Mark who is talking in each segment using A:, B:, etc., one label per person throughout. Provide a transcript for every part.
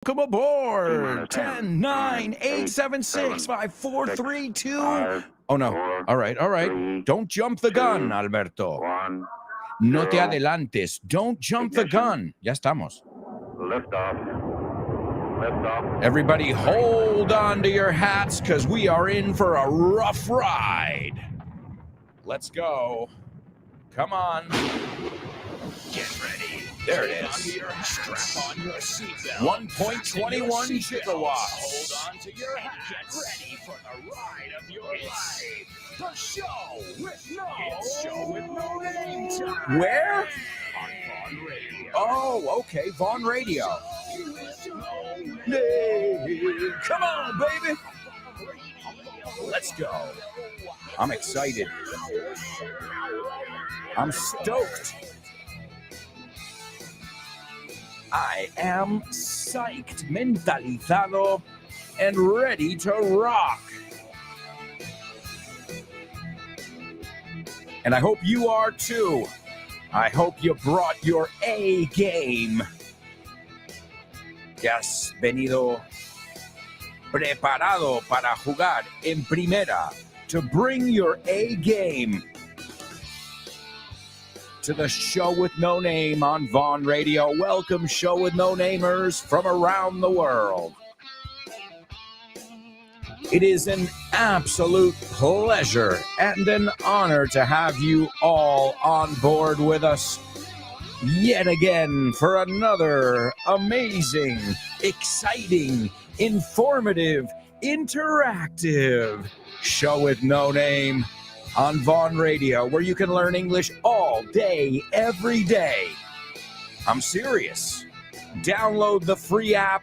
A: Welcome aboard. 10, 9, 8, 7, 6, 5, 4, 3, 2. Oh, no. All right. Don't jump the gun, Alberto. No te adelantes. Don't jump the gun. Ya estamos.
B: Lift off.
A: Everybody hold on to your hats because we are in for a rough ride. Let's go. Come on.
C: Get ready.
A: There it is.
C: Strap on your seatbelt.
A: 1.21 gigawatts.
C: Hold on to your hat. Get ready for the ride of your life. The show with no name time.
A: Where?
C: On Vaughn Radio.
A: Oh, okay. Vaughn Radio. Hey, come on, baby. Let's go. I'm excited. I'm stoked. I am psyched, mentalizado, and ready to rock. And I hope you are too. I hope you brought your A game. Que has venido preparado para jugar en primera, to bring your A game to the show with no name on Vaughn Radio. Welcome, show with no namers from around the world. It is an absolute pleasure and an honor to have you all on board with us yet again for another amazing, exciting, informative, interactive show with no name on Vaughn Radio, where you can learn English all day, every day. I'm serious. Download the free app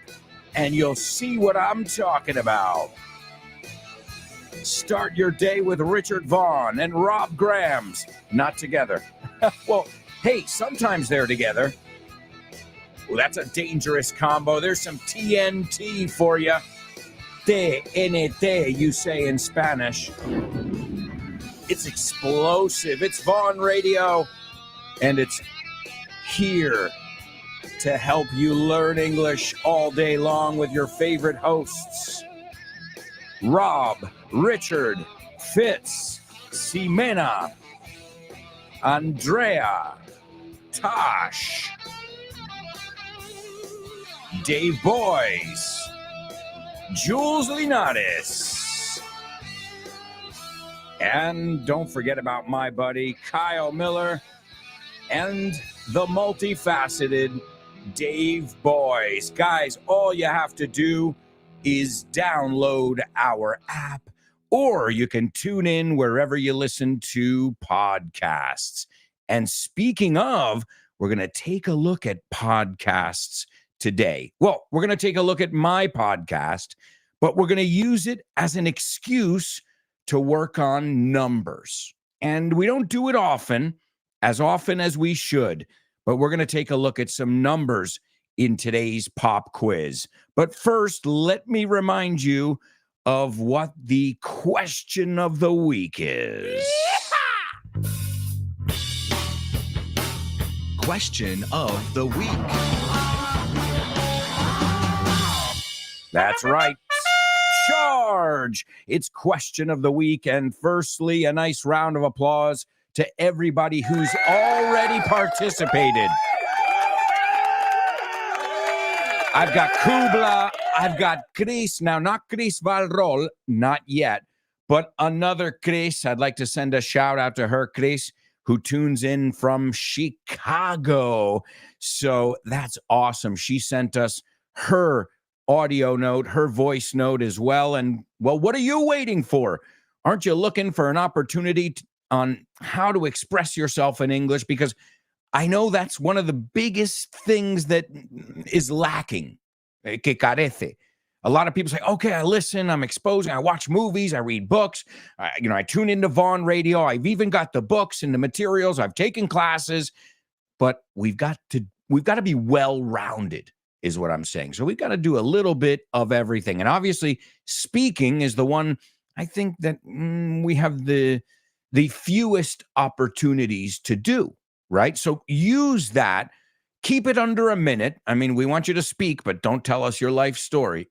A: and you'll see what I'm talking about. Start your day with Richard Vaughn and Rob Grams. Not together. Well, hey, sometimes they're together. Well, that's a dangerous combo. There's some TNT for you. TNT, you say in Spanish. It's explosive. It's Vaughn Radio, and it's here to help you learn English all day long with your favorite hosts. Rob, Richard, Fitz, Ximena, Andrea, Tosh, Dave Boyce, Jules Linares, and don't forget about my buddy Kyle Miller and the multifaceted Dave Boyce. Guys, all you have to do is download our app, or you can tune in wherever you listen to podcasts. And speaking of, we're going to take a look at podcasts today. Well, we're going to take a look at my podcast, but we're going to use it as an excuse to work on numbers. And we don't do it often as we should, but we're going to take a look at some numbers in today's pop quiz. But first, let me remind you of what the question of the week is.
D: Question of the week.
A: That's right. Charge! It's question of the week. And firstly, a nice round of applause to everybody who's already participated. I've got Kubla, I've got Chris. Now, not Chris Valrol, not yet, but another Chris. I'd like to send a shout out to her, Chris, who tunes in from Chicago. So that's awesome. She sent us her audio note, her voice note as well. And, well, what are you waiting for? Aren't you looking for an opportunity on how to express yourself in English? Because I know that's one of the biggest things that is lacking. Que carece. A lot of people say, okay, I listen, I'm exposing, I watch movies, I read books, I tune into Vaughn Radio, I've even got the books and the materials, I've taken classes, but we've got to be well-rounded, is what I'm saying. So we've got to do a little bit of everything. And obviously, speaking is the one I think that we have the fewest opportunities to do, right? So use that Keep it under a minute. I mean, we want you to speak, but don't tell us your life story.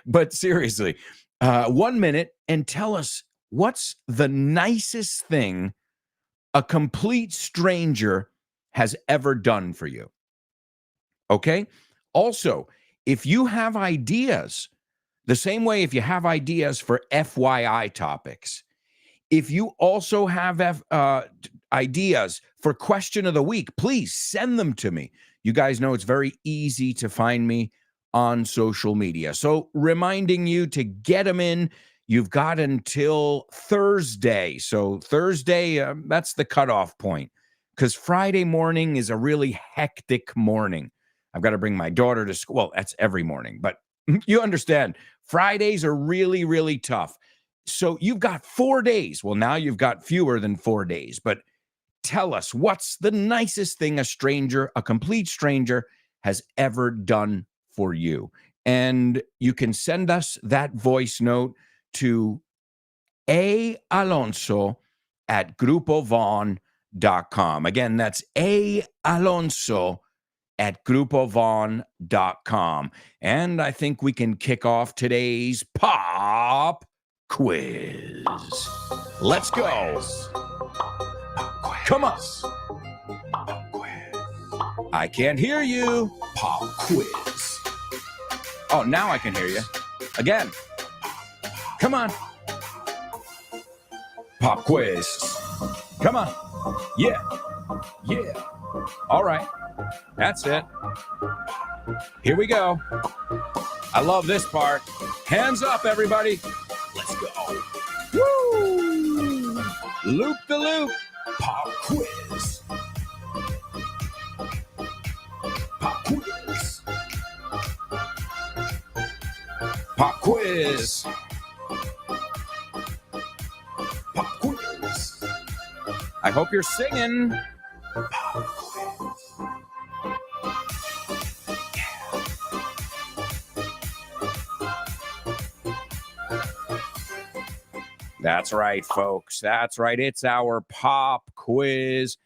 A: But seriously, 1 minute, and tell us what's the nicest thing a complete stranger has ever done for you. Okay? Also, if you have ideas, the same way if you have ideas for FYI topics, if you also have ideas for question of the week, please send them to me. You guys know it's very easy to find me on social media. So reminding you to get them in. You've got until Thursday. So Thursday, that's the cutoff point, because Friday morning is a really hectic morning. I've got to bring my daughter to school. Well, that's every morning, but you understand. Fridays are really, really tough. So you've got 4 days. Well, now you've got fewer than 4 days, but tell us, what's the nicest thing a complete stranger, has ever done for you? And you can send us that voice note to aalonso@grupovon.com. Again, that's aalonso@grupovon.com. And I think we can kick off today's pop quiz. Let's go. Come on. I can't hear you.
C: Pop quiz.
A: Oh, now I can hear you. Again. Come on. Pop quiz. Come on. Yeah. Yeah. All right. That's it. Here we go. I love this part. Hands up, everybody.
C: Let's go.
A: Woo! Loop the loop.
C: Pop quiz. Pop quiz.
A: Pop quiz.
C: Pop quiz.
A: I hope you're singing.
C: Pop quiz.
A: That's right, folks. That's right. It's our pop quiz.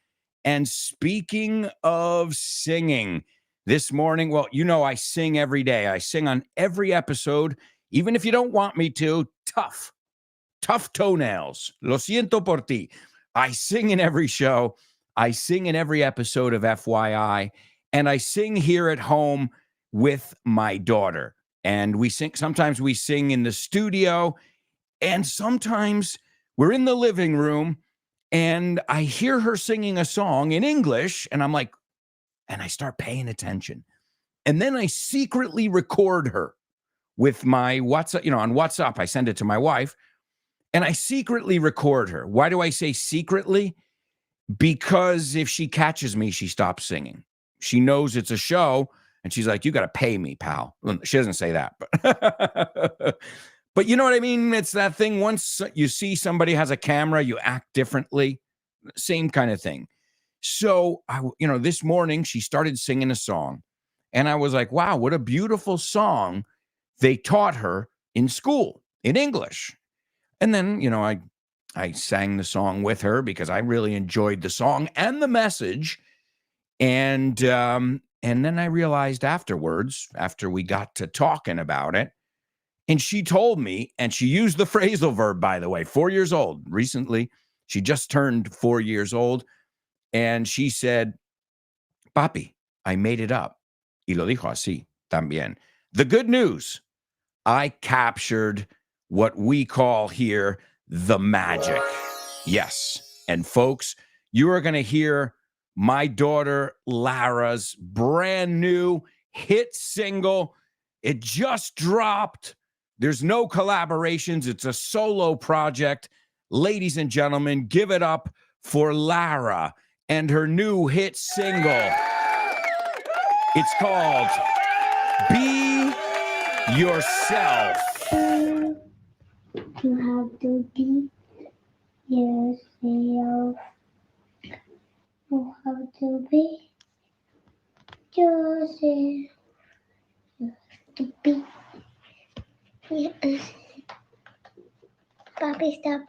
A: And speaking of singing, this morning, well, you know, I sing every day. I sing on every episode, even if you don't want me to. Tough toenails. Lo siento por ti. I sing in every show. I sing in every episode of FYI. And I sing here at home with my daughter. And sometimes we sing in the studio. And sometimes we're in the living room and I hear her singing a song in English, and I'm like, and I start paying attention. And then I secretly record her with my WhatsApp, on WhatsApp. I send it to my wife and I secretly record her. Why do I say secretly? Because if she catches me, she stops singing. She knows it's a show and she's like, you got to pay me, pal. Well, she doesn't say that, but but you know what I mean? It's that thing. Once you see somebody has a camera, you act differently. Same kind of thing. So, this morning she started singing a song and I was like, wow, what a beautiful song they taught her in school in English. And then, I sang the song with her because I really enjoyed the song and the message. And then I realized afterwards, after we got to talking about it, and she told me, and she used the phrasal verb, by the way, 4 years old. Recently, she just turned 4 years old. And she said, Papi, I made it up. Y lo dijo así también. The good news, I captured what we call here the magic. Yes. And folks, you are going to hear my daughter Lara's brand new hit single. It just dropped. There's no collaborations. It's a solo project. Ladies and gentlemen, give it up for Lara and her new hit single. It's called Be Yourself.
B: You have to be yourself. You have to be yourself. You have to be yourself. Papi, stop.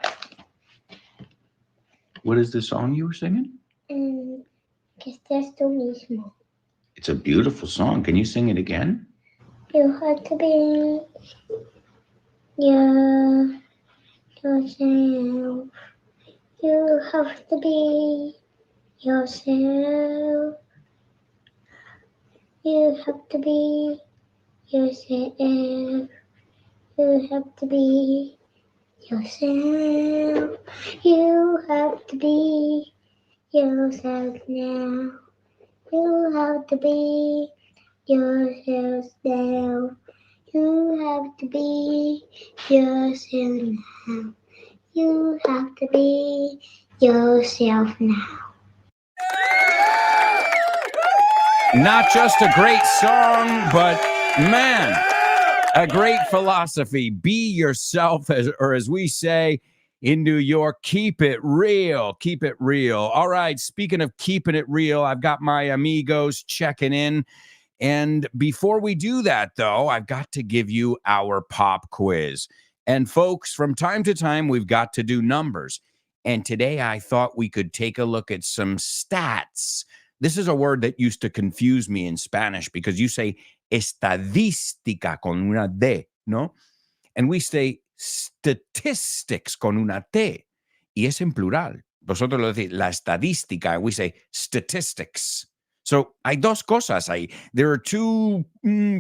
A: What is the song you were singing?
B: Que estés tú mismo.
E: It's a beautiful song. Can you sing it again?
B: You have to be your yourself. You have to be yourself. You have to be yourself. You have to be yourself. You have to be yourself now. You have to be yourself now. You have to be yourself now. You have to be yourself now.
A: Not just a great song, but man, a great philosophy. Be yourself, or as we say in New York, keep it real. Keep it real. All right, speaking of keeping it real, I've got my amigos checking in. And before we do that, though, I've got to give you our pop quiz. And folks, from time to time, we've got to do numbers. And today I thought we could take a look at some stats. This is a word that used to confuse me in Spanish because you say estadística con una D, ¿no? And we say statistics con una T. Y es en plural. Vosotros lo decís, la estadística, and we say statistics. So hay dos cosas ahí. There are two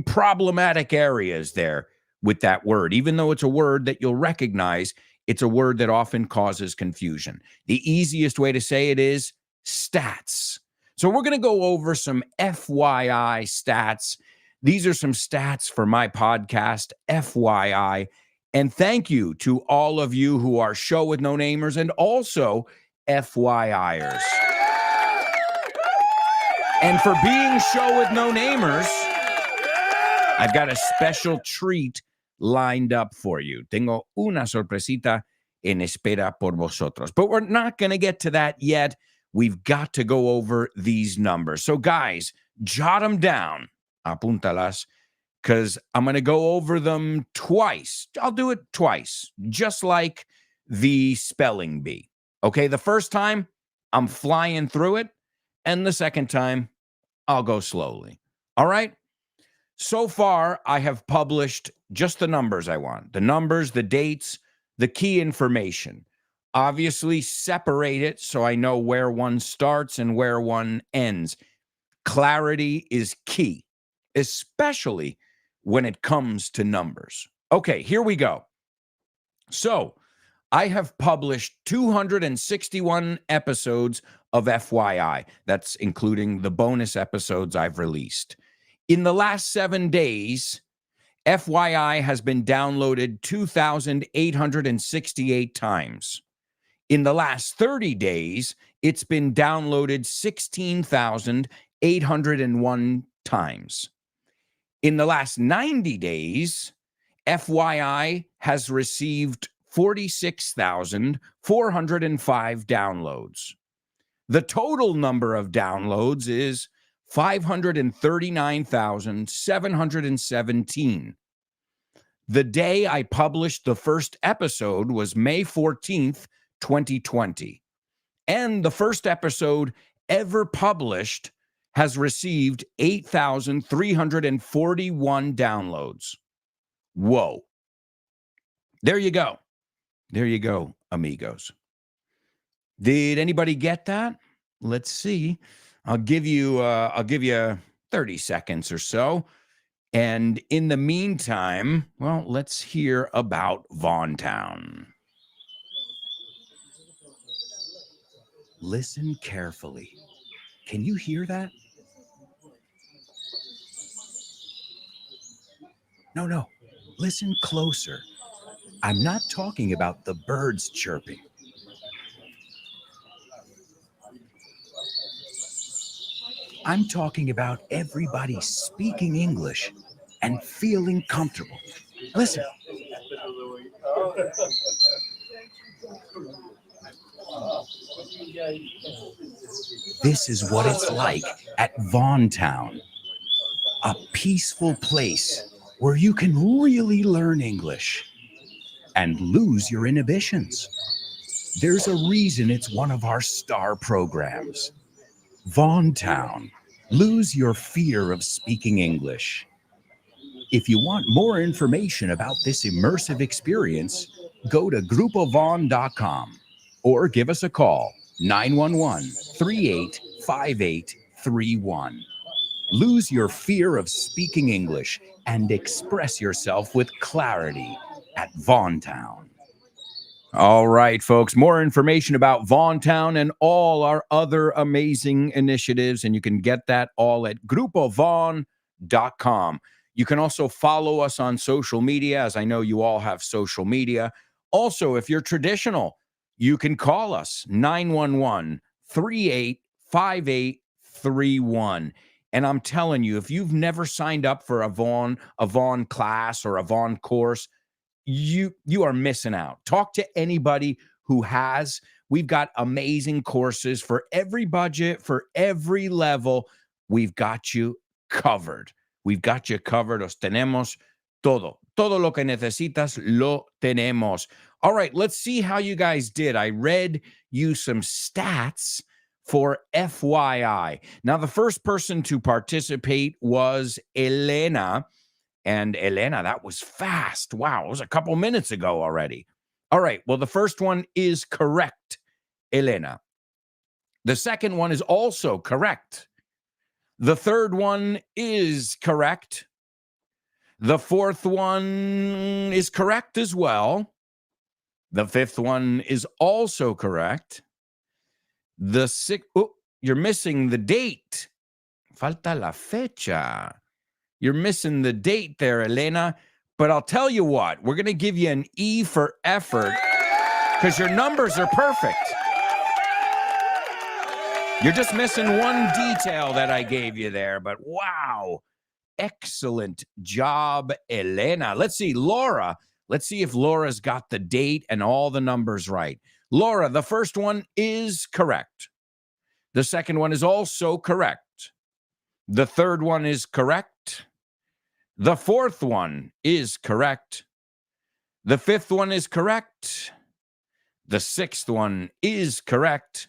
A: problematic areas there with that word. Even though it's a word that you'll recognize, it's a word that often causes confusion. The easiest way to say it is stats. So we're going to go over some FYI stats. These are some stats for my podcast, FYI. And thank you to all of you who are Show with No Namers and also FYIers. And for being Show with No Namers, I've got a special treat lined up for you. Tengo una sorpresita en espera por vosotros. But we're not going to get to that yet. We've got to go over these numbers. So guys, jot them down. Apúntalas. Because I'm going to go over them twice. I'll do it twice, just like the spelling bee. Okay, the first time, I'm flying through it. And the second time, I'll go slowly. All right? So far, I have published just the numbers I want. The numbers, the dates, the key information. Obviously, separate it so I know where one starts and where one ends. Clarity is key, especially when it comes to numbers. Okay, here we go. So, I have published 261 episodes of FYI. That's including the bonus episodes I've released. In the last 7 days, FYI has been downloaded 2,868 times. In the last 30 days, it's been downloaded 16,801 times. In the last 90 days, FYI has received 46,405 downloads. The total number of downloads is 539,717. The day I published the first episode was May 14th, 2020. And the first episode ever published has received 8,341 downloads. Whoa. There you go. There you go, amigos. Did anybody get that? Let's see. I'll give you 30 seconds or so. And in the meantime, well, let's hear about Vaughntown. Listen carefully. Can you hear that? No. Listen closer. I'm not talking about the birds chirping. I'm talking about everybody speaking English and feeling comfortable. Listen. This is what it's like at Vaughntown, a peaceful place where you can really learn English and lose your inhibitions. There's a reason it's one of our star programs. Vaughntown, Lose your fear of speaking English. If you want more information about this immersive experience, go to grupovon.com or give us a call, 911-385831. Lose your fear of speaking English and express yourself with clarity at Vaughntown. All right, folks, more information about Vaughntown and all our other amazing initiatives, and you can get that all at grupovon.com. You can also follow us on social media, as I know you all have social media. Also, if you're traditional, you can call us 911-385831. And I'm telling you, if you've never signed up for a Vaughn class or a Vaughn course, you are missing out. Talk to anybody who has. We've got amazing courses for every budget, for every level. We've got you covered. We've got you covered. Os tenemos todo. Todo lo que necesitas lo tenemos. All right, let's see how you guys did. I read you some stats for FYI. Now, the first person to participate was Elena. And Elena, that was fast. Wow, it was a couple minutes ago already. All right, well, the first one is correct, Elena. The second one is also correct. The third one is correct. The fourth one is correct as well. The fifth one is also correct. The sixth, oh, you're missing the date. Falta la fecha. You're missing the date there, Elena. But I'll tell you what, we're going to give you an E for effort because your numbers are perfect. You're just missing one detail that I gave you there, but wow. Excellent job, Elena. Let's see, Laura. Let's see if Laura's got the date and all the numbers right. Laura, the first one is correct. The second one is also correct. The third one is correct. The fourth one is correct. The fifth one is correct. The sixth one is correct.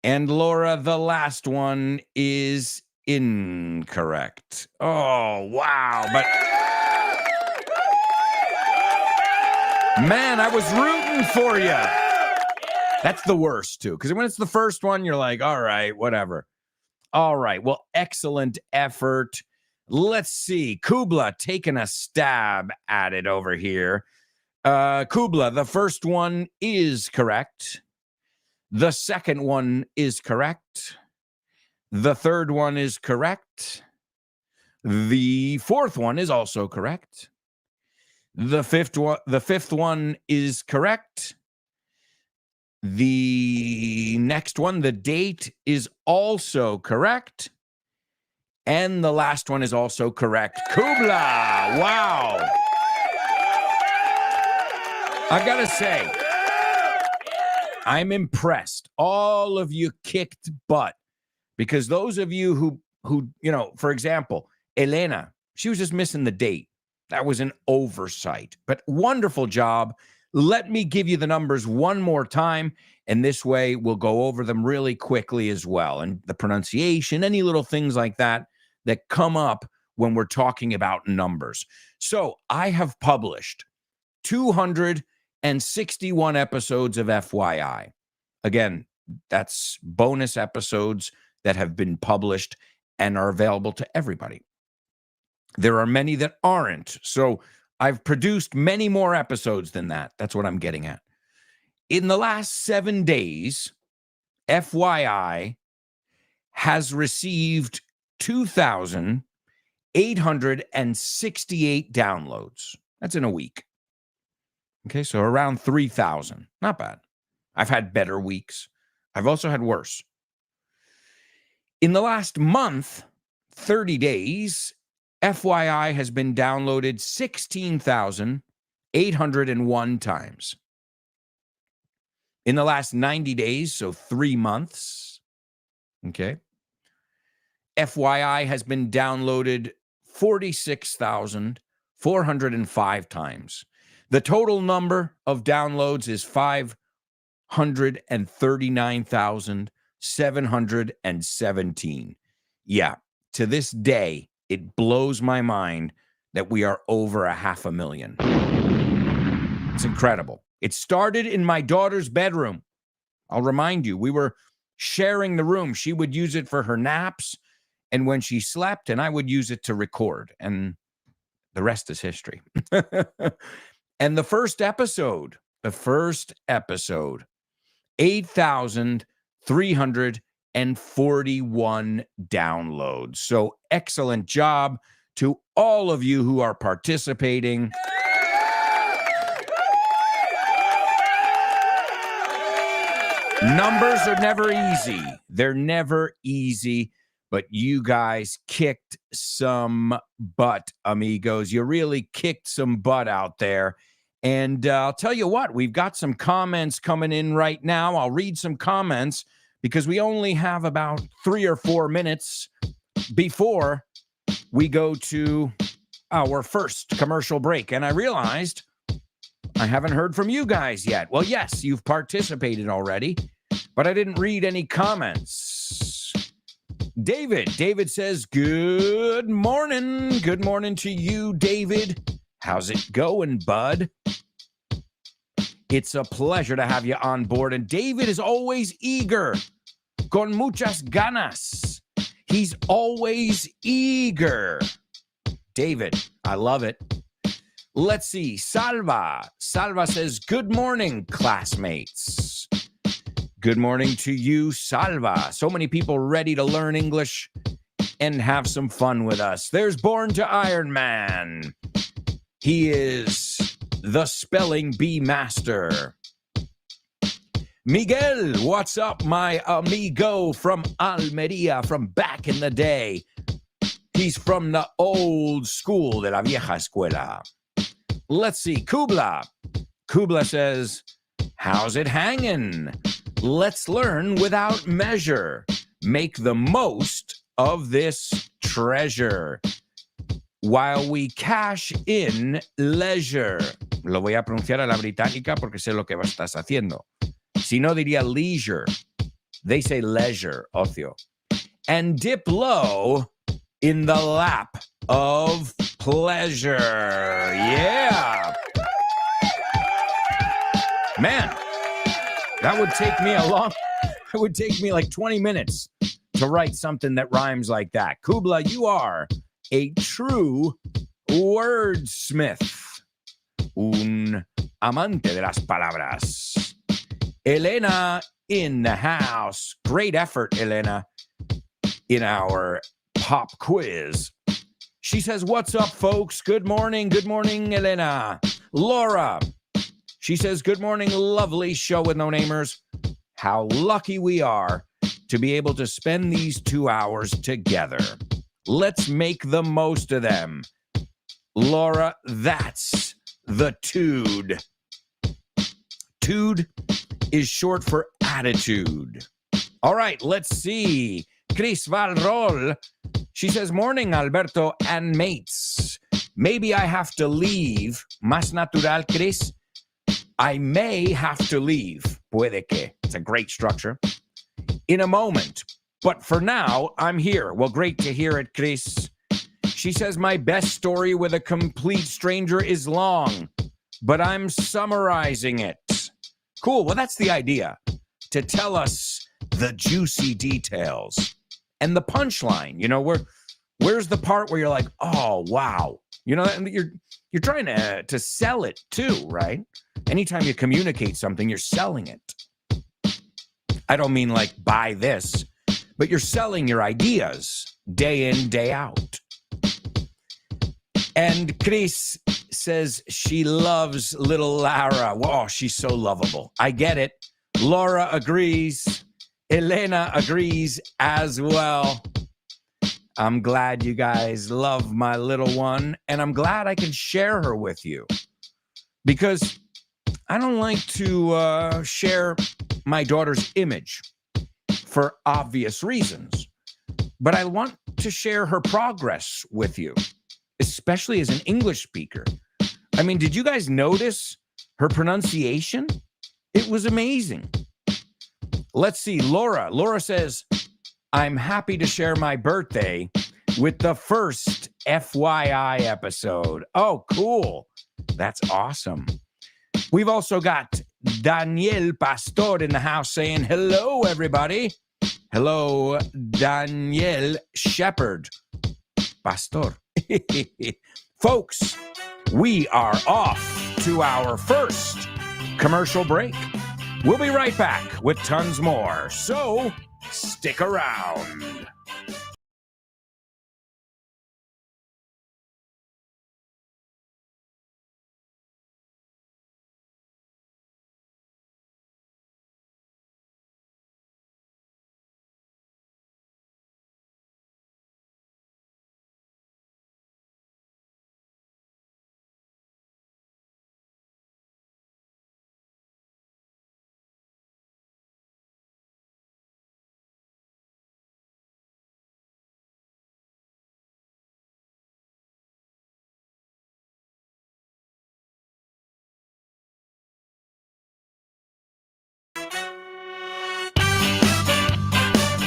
A: And Laura, the last one is incorrect. Oh, wow. But man, I was rooting for you. That's the worst, too. Because when it's the first one, you're like, all right, whatever. All right. Well, excellent effort. Let's see. Kubla taking a stab at it over here. Kubla, the first one is correct. The second one is correct. The third one is correct. The fourth one is also correct. The fifth one is correct. The next one, the date, is also correct. And the last one is also correct. Kubla, wow. I gotta say, I'm impressed. All of you kicked butt. Because those of you who, you know, for example, Elena, she was just missing the date. That was an oversight. But wonderful job. Let me give you the numbers one more time, and this way we'll go over them really quickly as well. And the pronunciation, any little things like that that come up when we're talking about numbers. So I have published 261 episodes of FYI. Again, that's bonus episodes that have been published and are available to everybody. There are many that aren't. So I've produced many more episodes than that. That's what I'm getting at. In the last 7 days, FYI has received 2,868 downloads. That's in a week. Okay, so around 3,000. Not bad. I've had better weeks. I've also had worse. In the last month, 30 days, FYI has been downloaded 16,801 times. In the last 90 days, so 3 months, okay, FYI has been downloaded 46,405 times. The total number of downloads is 539,717. Yeah, to this day, it blows my mind that we are over 500,000. It's incredible. It started in my daughter's bedroom. I'll remind you, we were sharing the room. She would use it for her naps and when she slept, and I would use it to record. And the rest is history. And the first episode, 8,341 downloads. So excellent job to all of you who are participating. Numbers are never easy. They're never easy, but you guys kicked some butt, amigos. You really kicked some butt out there. And I'll tell you what, we've got some comments coming in right now. I'll read some comments because we only have about 3 or 4 minutes before we go to our first commercial break. And I realized I haven't heard from you guys yet. Well, yes, you've participated already, but I didn't read any comments. David says, good morning. Good morning to you, David. How's it going, bud? It's a pleasure to have you on board. And David is always eager, con muchas ganas. He's always eager. David, I love it. Let's see. Salva says, good morning, classmates. Good morning to you, Salva. So many people ready to learn English and have some fun with us. There's Born to Iron Man. He is the spelling bee master. Miguel, what's up, my amigo from Almeria, from back in the day. He's from the old school, de la vieja escuela. Let's see, Kubla. Kubla says, how's it hanging? Let's learn without measure. Make the most of this treasure while we cash in leisure. Lo voy a pronunciar a la británica porque sé lo que estás haciendo. Si no, diría leisure. They say leisure, ocio. And dip low in the lap of pleasure. Yeah. Man, that would take me it would take me like 20 minutes to write something that rhymes like that. Kubla, you are a true wordsmith. Un amante de las palabras. Elena in the house. Great effort, Elena, in our pop quiz. She says, what's up, folks? Good morning. Good morning, Elena. Laura. She says, good morning, lovely show with no-namers. How lucky we are to be able to spend these 2 hours together. Let's make the most of them. Laura, that's the tude. Tude is short for attitude. All right, let's see. Chris Valrol. She says, morning, Alberto and mates. Maybe I have to leave. Más natural, Chris. I may have to leave. Puede que. It's a great structure. In a moment. But for now, I'm here. Well, great to hear it, Chris. She says, my best story with a complete stranger is long, but I'm summarizing it. Cool. Well, that's the idea. To tell us the juicy details. And the punchline, you know, where's the part where you're like, oh, wow. You know, you're trying to sell it too, right? Anytime you communicate something, you're selling it. I don't mean like buy this, but you're selling your ideas day in, day out. And Chris says she loves little Lara. Whoa, she's so lovable. I get it. Laura agrees. Elena agrees as well. I'm glad you guys love my little one, and I'm glad I can share her with you because I don't like to share my daughter's image for obvious reasons, but I want to share her progress with you, especially as an English speaker. I mean, did you guys notice her pronunciation? It was amazing. Let's see, Laura. Laura says, I'm happy to share my birthday with the first FYI episode. Oh, cool. That's awesome. We've also got Daniel Pastor in the house saying, hello, everybody. Hello, Daniel Shepherd. Pastor. Folks, we are off to our first commercial break. We'll be right back with tons more, so stick around.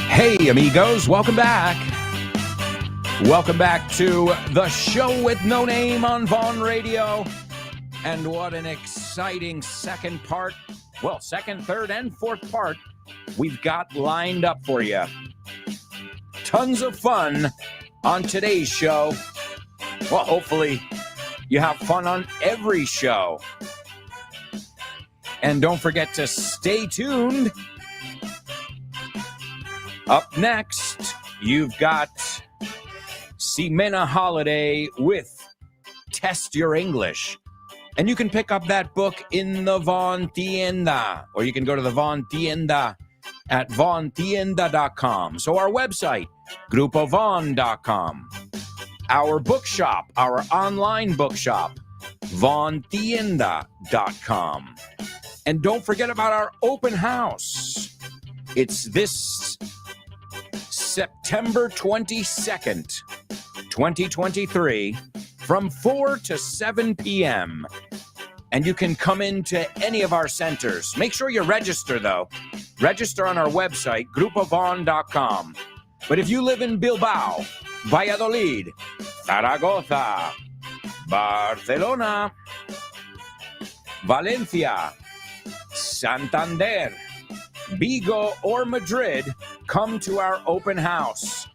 A: Hey, amigos, welcome back. Welcome back to the show with no name on Vaughn Radio. And what an exciting second part, well, second, third, and fourth part we've got lined up for you. Tons of fun on today's show. Well, hopefully you have fun on every show. And don't forget to stay tuned. Up next, you've got Ximena Holiday with Test Your English. And you can pick up that book in the Vaughn Tienda, or you can go to the Vaughn Tienda at vaughntienda.com. So our website, grupovaughn.com. Our bookshop, our online bookshop, vaughntienda.com. And don't forget about our open house. It's this September 22nd, 2023, from 4 to 7 p.m. And you can come into any of our centers. Make sure you register, though. Register on our website, grupovaughn.com. But if you live in Bilbao, Valladolid, Zaragoza, Barcelona, Valencia, Santander, Vigo, or Madrid, come to our open house.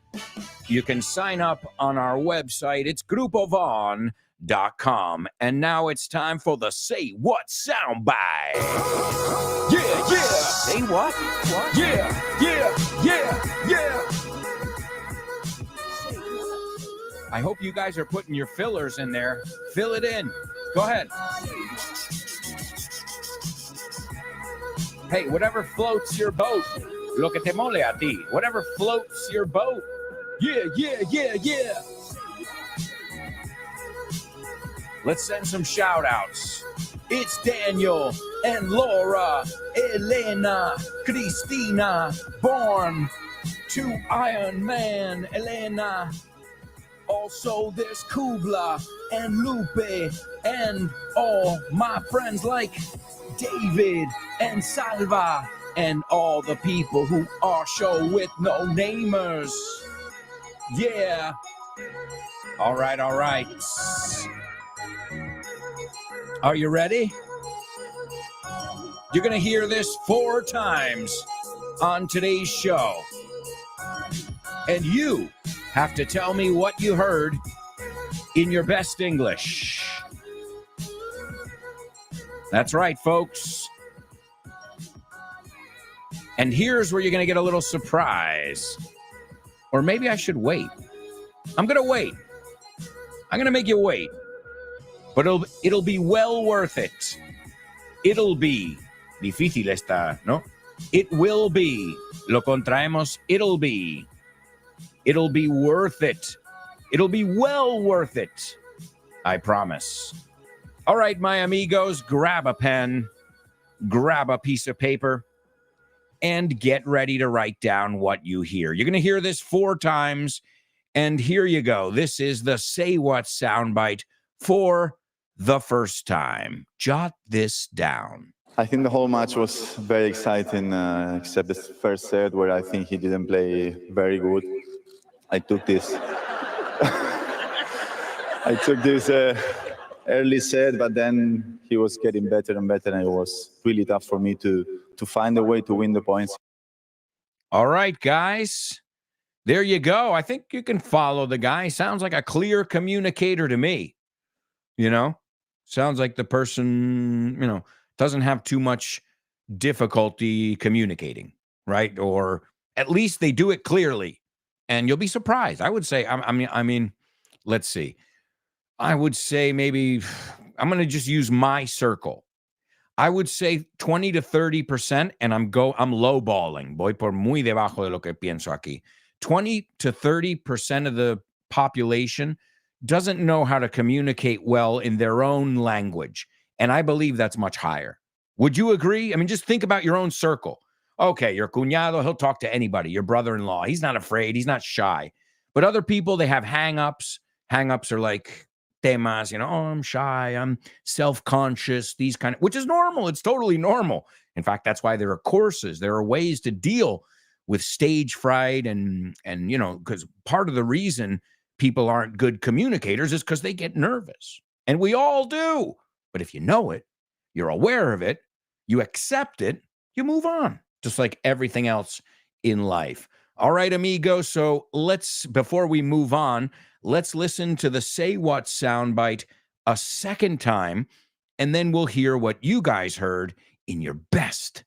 A: You can sign up on our website. It's grupovaughn.com. And now it's time for the Say What soundbite. Yeah, yeah. Say what? What? Yeah, yeah, yeah, yeah. I hope you guys are putting your fillers in there. Fill it in. Go ahead. Hey, whatever floats your boat. Lo que te mole a ti. Whatever floats your boat. Yeah, yeah, yeah, yeah. Let's send some shout outs. It's Daniel and Laura, Elena, Cristina, born to Iron Man, Elena. Also, there's Kubla and Lupe and all my friends like David and Salva and all the people who are show with no namers. Yeah. All right, all right. Are you ready? You're going to hear this 4 times on today's show. And you have to tell me what you heard in your best English. That's right, folks. And here's where you're going to get a little surprise. Or maybe I should wait. I'm going to wait. I'm going to make you wait. But it'll be well worth it. It'll be. Difícil está, ¿no? It will be. Lo contraemos. It'll be. It'll be worth it. It'll be well worth it. I promise. All right, my amigos, grab a pen, grab a piece of paper, and get ready to write down what you hear. You're going to hear this 4 times, and here you go. This is the Say What soundbite for the first time. Jot this down.
F: I think the whole match was very exciting, except the first set where I think he didn't play very good. I took this. I took this early set, but then he was getting better and better, and it was really tough for me to find a way to win the points.
A: All right, guys. There you go. I think you can follow the guy. Sounds like a clear communicator to me. Sounds like the person, doesn't have too much difficulty communicating, right? Or at least they do it clearly, and you'll be surprised. I would say, I mean, let's see. I would say maybe I'm going to just use my circle. I would say 20 to 30%, and I'm lowballing. Voy por muy debajo de lo que pienso aquí. 20 to 30% of the population doesn't know how to communicate well in their own language. And I believe that's much higher. Would you agree? I mean, just think about your own circle. Okay, your cuñado, he'll talk to anybody. Your brother-in-law, he's not afraid. He's not shy. But other people, they have hang-ups. Hang-ups are like temas, oh, I'm shy. I'm self-conscious, these kind of, which is normal. It's totally normal. In fact, that's why there are courses. There are ways to deal with stage fright and because part of the reason people aren't good communicators is because they get nervous. And we all do. But if you know it, you're aware of it, you accept it, you move on, just like everything else in life. All right, amigo. So before we move on, let's listen to the Say What soundbite a second time, and then we'll hear what you guys heard in your best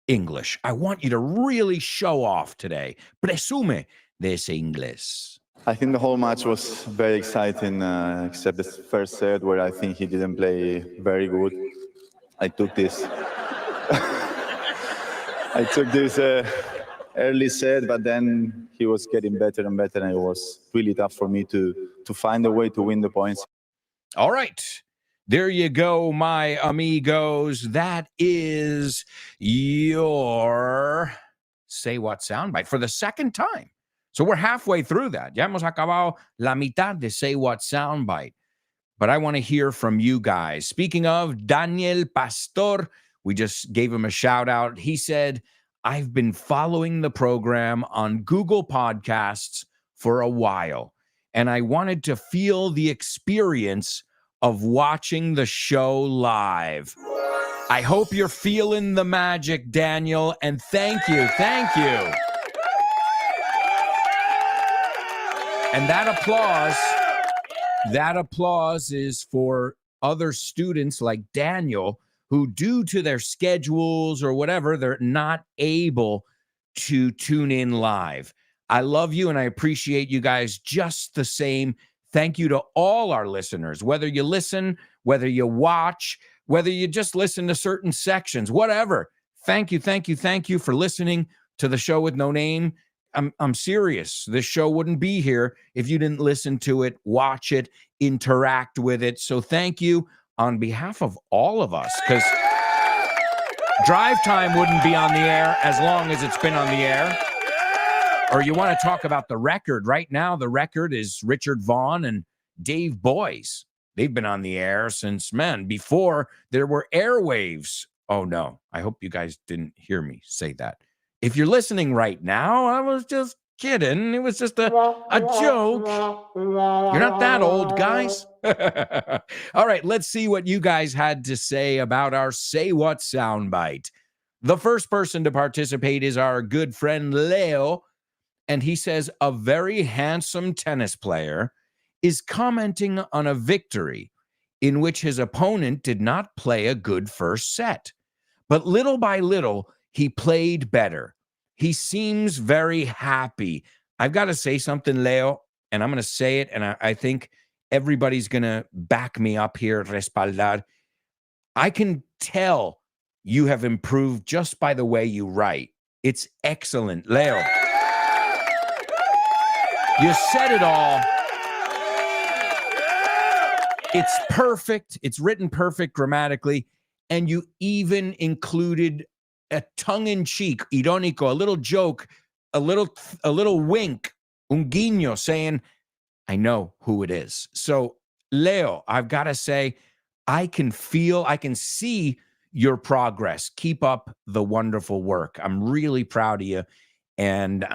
A: English. I want you to really show off today. Presume de ese inglés.
F: I think the whole match was very exciting, except the first set where I think he didn't play very good. I took this. I took this early set, but then he was getting better and better, and it was really tough for me to find a way to win the points.
A: All right. There you go, my amigos. That is your Say What soundbite for the second time. So we're halfway through that. Ya hemos acabado la mitad de Say What soundbite. But I want to hear from you guys. Speaking of Daniel Pastor, we just gave him a shout out. He said, I've been following the program on Google Podcasts for a while, and I wanted to feel the experience of watching the show live. I hope you're feeling the magic, Daniel, and thank you. Thank you. And that applause is for other students like Daniel who, due to their schedules or whatever, they're not able to tune in live. I love you and I appreciate you guys just the same. Thank you to all our listeners, whether you listen, whether you watch, whether you just listen to certain sections, whatever. Thank you for listening to the show with no name. I'm serious. This show wouldn't be here if you didn't listen to it, watch it, interact with it. So thank you on behalf of all of us, because Drive Time wouldn't be on the air as long as it's been on the air. Or you want to talk about the record. Right now, the record is Richard Vaughn and Dave Boyce. They've been on the air since, before there were airwaves. Oh, no. I hope you guys didn't hear me say that. If you're listening right now, I was just kidding. It was just a joke. You're not that old, guys. All right, let's see what you guys had to say about our Say What soundbite. The first person to participate is our good friend Leo, and he says a very handsome tennis player is commenting on a victory in which his opponent did not play a good first set. But little by little, he played better. He seems very happy. I've got to say something, Leo, and I'm going to say it, and I think everybody's going to back me up here, respaldar. I can tell you have improved just by the way you write. It's excellent, Leo. You said it all. It's perfect. It's written perfect grammatically, and you even included a tongue-in-cheek, irónico, a little joke, a little wink, un guiño, saying, I know who it is. So, Leo, I've got to say, I can see your progress. Keep up the wonderful work. I'm really proud of you. And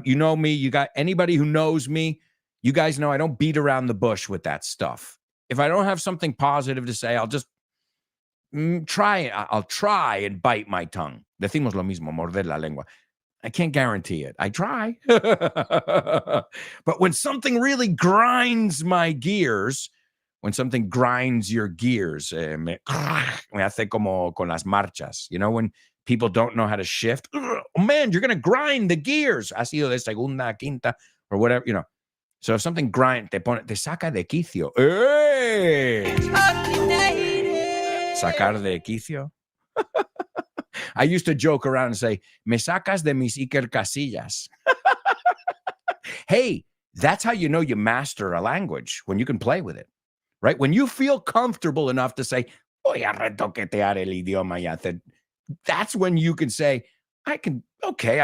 A: you know me, you got anybody who knows me, you guys know I don't beat around the bush with that stuff. If I don't have something positive to say, I'll just I'll try and bite my tongue. Decimos lo mismo, morder la lengua. I can't guarantee it. I try. But when something really grinds my gears, when something grinds your gears, me hace como con las marchas. You know, when people don't know how to shift, oh man, you're going to grind the gears. Ha sido de segunda, quinta, or whatever, you know. So if something grind, te saca de quicio. Hey! Sacar de quicio. I used to joke around and say, me sacas de mis Iker Casillas. Hey, that's how you know you master a language, when you can play with it, right? When you feel comfortable enough to say, voy a retoquetear el idioma ya. That's when you can say, I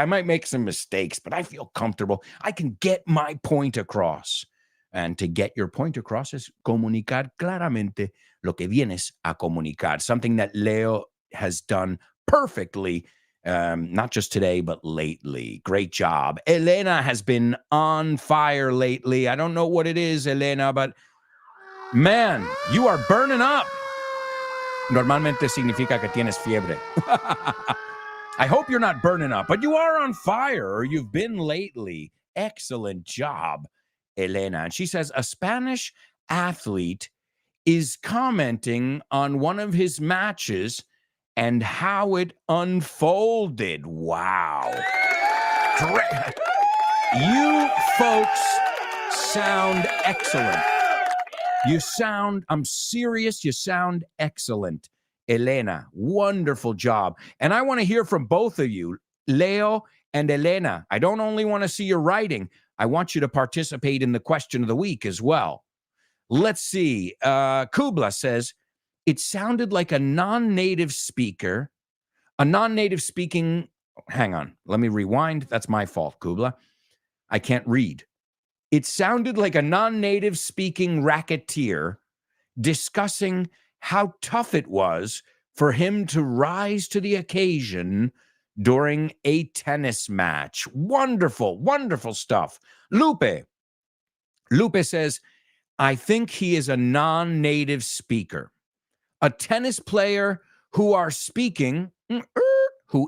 A: might make some mistakes, but I feel comfortable. I can get my point across. And to get your point across is comunicar claramente lo que vienes a comunicar, something that Leo has done perfectly, not just today, but lately. Great job. Elena has been on fire lately. I don't know what it is, Elena, but man, you are burning up. Normalmente significa que tienes fiebre. I hope you're not burning up, but you are on fire, or you've been lately. Excellent job, Elena. And she says, a Spanish athlete is commenting on one of his matches and how it unfolded. Wow. Great. You folks sound excellent. I'm serious, you sound excellent. Elena, wonderful job. And I want to hear from both of you, Leo and Elena. I don't only want to see your writing, I want you to participate in the question of the week as well. Let's see. Kubla says, it sounded like a non-native speaking, hang on, let me rewind. That's my fault, Kubla. I can't read. It sounded like a non-native speaking racketeer discussing how tough it was for him to rise to the occasion during a tennis match. Wonderful, wonderful stuff. Lupe says, I think he is a non-native speaker, a tennis player who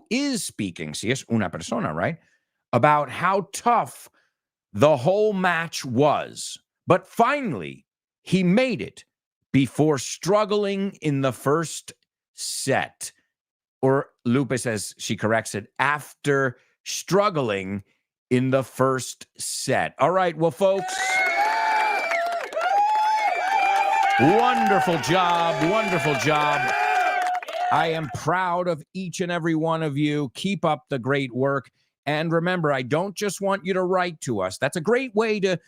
A: is speaking, si es una persona, right? About how tough the whole match was. But finally, he made it before struggling in the first set. Or Lupe says, she corrects it, after struggling in the first set. All right, well, folks, wonderful job, wonderful job. I am proud of each and every one of you. Keep up the great work. And remember, I don't just want you to write to us. That's a great way to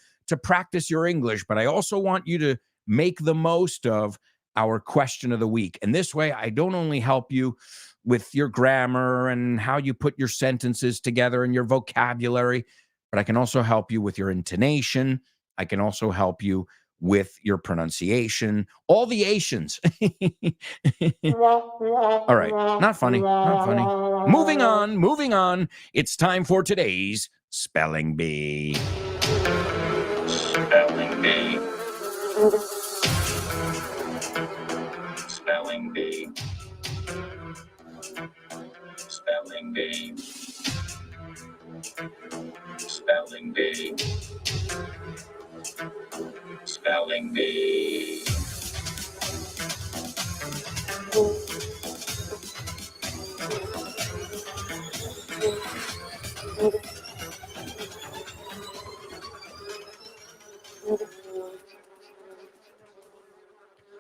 A: practice your English, but I also want you to make the most of our question of the week. And this way, I don't only help you with your grammar and how you put your sentences together and your vocabulary, but I can also help you with your intonation. I can also help you with your pronunciation, all the Asians. All right, not funny, not funny. Moving on. It's time for today's Spelling Bee.
E: Spelling Bee. Spelling Bee. Spelling Bee. Spelling Bee. Spelling Bee.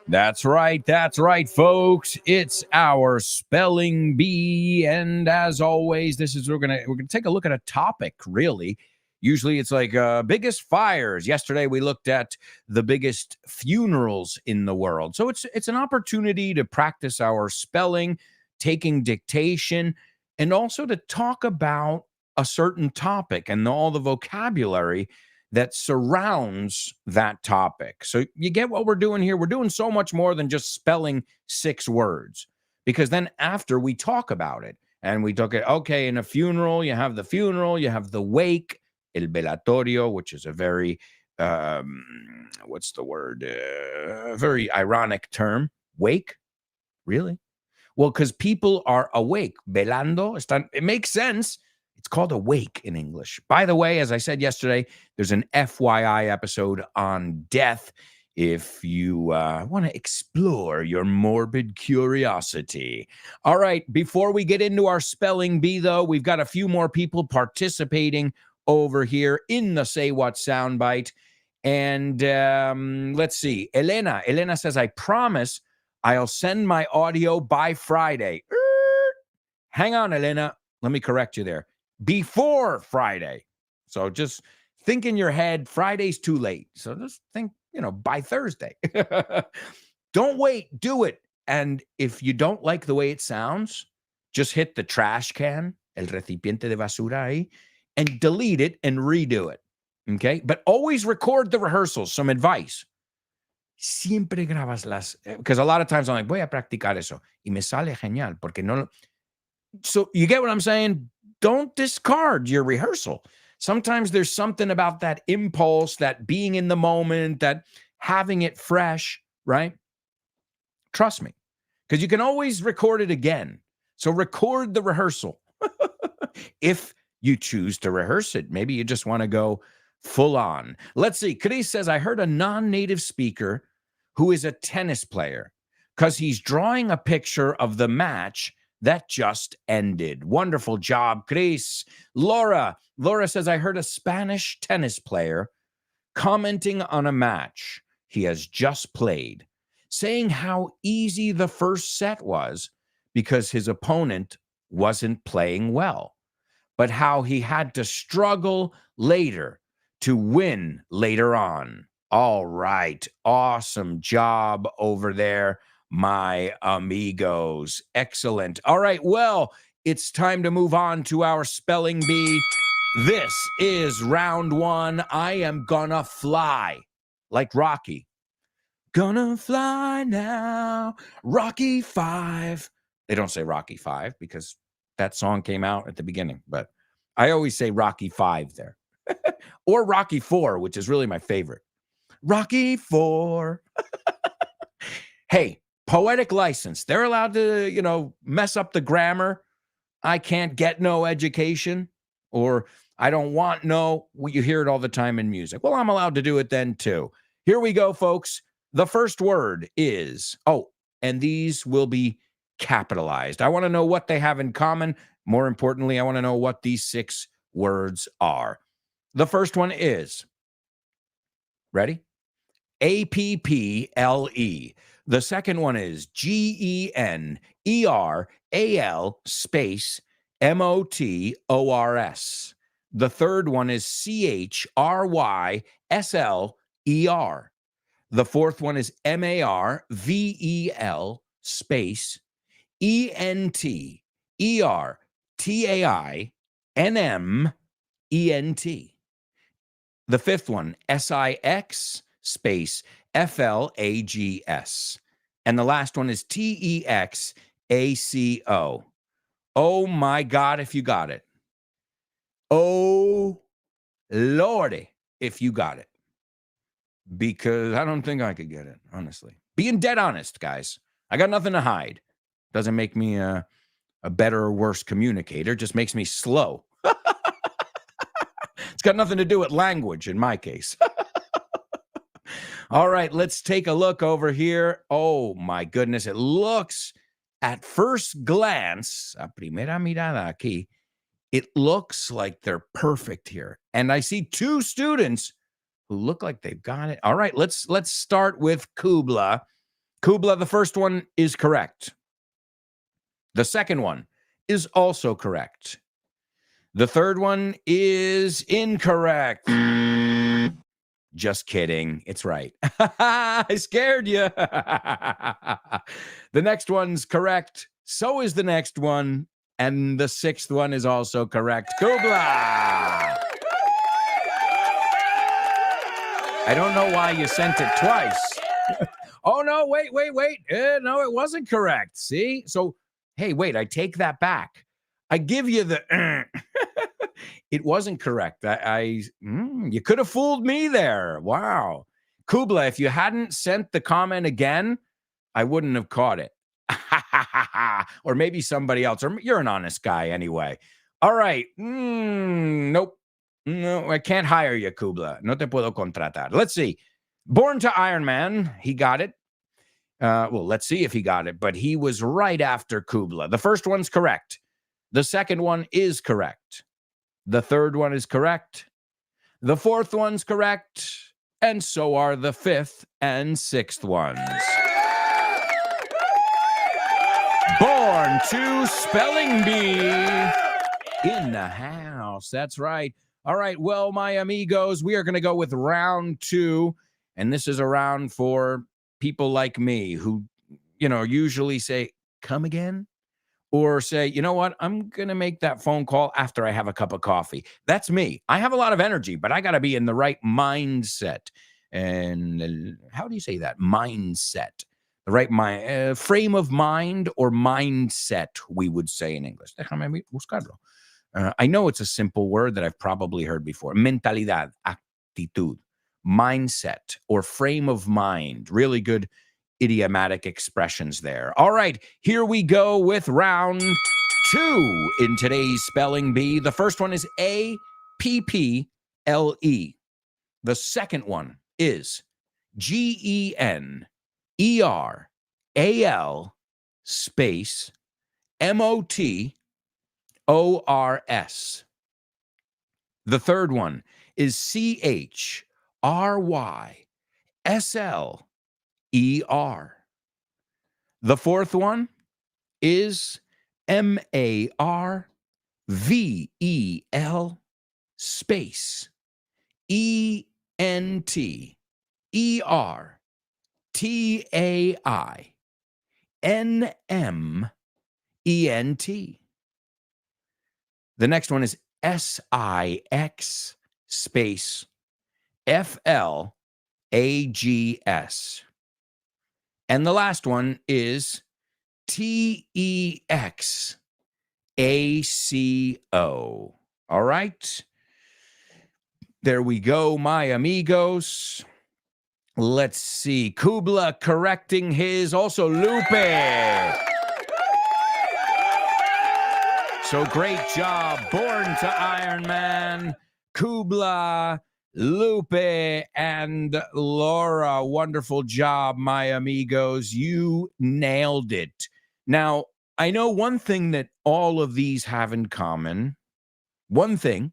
A: That's right, folks. It's our Spelling Bee, and as always, we're gonna take a look at a topic. Really, usually it's like biggest fires. Yesterday we looked at the biggest funerals in the world, so it's an opportunity to practice our spelling, taking dictation, and also to talk about a certain topic and all the vocabulary that surrounds that topic. So you get what we're doing here. We're doing so much more than just spelling 6 words. because then after we talk about it and we talk it, okay, in a funeral, you have the wake, el velatorio, which is a very, what's the word? Very ironic term. Wake? Really? Well, because people are awake. Velando, it makes sense. It's called a wake in English. By the way, as I said yesterday, there's an FYI episode on death if you want to explore your morbid curiosity. All right, before we get into our spelling bee, though, we've got a few more people participating over here in the Say What soundbite. And let's see. Elena says, I promise I'll send my audio by Friday. Hang on, Elena. Let me correct you there. Before Friday. So just think in your head, Friday's too late. So just think, by Thursday. Don't wait. Do it. And if you don't like the way it sounds, just hit the trash can, el recipiente de basura ahí, and delete it and redo it. Okay? But always record the rehearsals. Some advice. Siempre grabas las, because a lot of times I'm like, voy a practicar eso. Y me sale genial, porque no. So you get what I'm saying? Don't discard your rehearsal. Sometimes there's something about that impulse, that being in the moment, that having it fresh, right? Trust me, because you can always record it again. So record the rehearsal. If you choose to rehearse it, maybe you just want to go full on. Let's see. Chris says, I heard a non-native speaker who is a tennis player because he's drawing a picture of the match that just ended. Wonderful job, Chris. Laura says, I heard a Spanish tennis player commenting on a match he has just played, saying how easy the first set was because his opponent wasn't playing well, but how he had to struggle later to win later on. All right. Awesome job over there, my amigos. Excellent. All right. Well, it's time to move on to our spelling bee. This is round one. I am gonna fly like Rocky. Gonna fly now. Rocky 5. They don't say Rocky 5 because that song came out at the beginning, but I always say Rocky 5 there. Or Rocky 4, which is really my favorite. Rocky 4. Hey, poetic license. They're allowed to, mess up the grammar. I can't get no education, or I don't want no. You hear it all the time in music. Well, I'm allowed to do it then too. Here we go, folks. The first word is, and these will be capitalized. I want to know what they have in common. More importantly, I want to know what these 6 words are. The first one is, ready? APPLE. The second one is GENERAL space MOTORS. The third one is CHRYSLER. The fourth one is MARVEL space ENTERTAINMENT. The fifth one, SIX space FLAGS. And the last one is TEXACO. Oh my God, if you got it. Oh Lordy, if you got it. Because I don't think I could get it, honestly. Being dead honest, guys. I got nothing to hide. Doesn't make me a better or worse communicator, just makes me slow. It's got nothing to do with language in my case. All right, let's take a look over here. Oh my goodness, it looks at first glance, a primera mirada aquí, it looks like they're perfect here. And I see 2 students who look like they've got it. All right, let's start with Kubla. Kubla, the first one is correct. The second one is also correct. The third one is incorrect. Just kidding. It's right. I scared you. The next one's correct. So is the next one. And the 6th one is also correct. Kubla! I don't know why you sent it twice. Oh, no, wait. No, it wasn't correct. See? So, hey, wait, I take that back. I give you the it wasn't correct. You could have fooled me there. Wow. Kubla, if you hadn't sent the comment again, I wouldn't have caught it. Or maybe somebody else, or you're an honest guy anyway. All right. Nope. No, I can't hire you, Kubla. No te puedo contratar. Let's see. Born to Iron Man, he got it. Well, let's see if he got it, but he was right after Kubla. The first one's correct. The second one is correct. The third one is correct. The fourth one's correct. And so are the fifth and sixth ones. Born to Spelling Bee in the house. That's right. All right. Well, my amigos, we are going to go with round 2. And this is a round for people like me who, usually say, come again? Or say, you know what? I'm going to make that phone call after I have a cup of coffee. That's me. I have a lot of energy, but I got to be in the right mindset. And how do you say that? Mindset. The right frame of mind or mindset, we would say in English. Déjame buscarlo. I know it's a simple word that I've probably heard before. Mentalidad, actitud, mindset, or frame of mind. Really good idiomatic expressions there. All right, here we go with round 2 in today's Spelling Bee. The first one is APPLE. The second one is GENERAL space MOTORS. The third one is CHRYSLER. The fourth one is MARVEL space ENTERTAINMENT. The next one is SIX space FLAGS. And the last one is TEXACO. All right. There we go, my amigos. Let's see. Kubla correcting his. Also, Lupe. So great job. Born to Iron Man, Kubla, Lupe, and Laura. Wonderful job, my amigos. You nailed it. Now, I know one thing that all of these have in common. One thing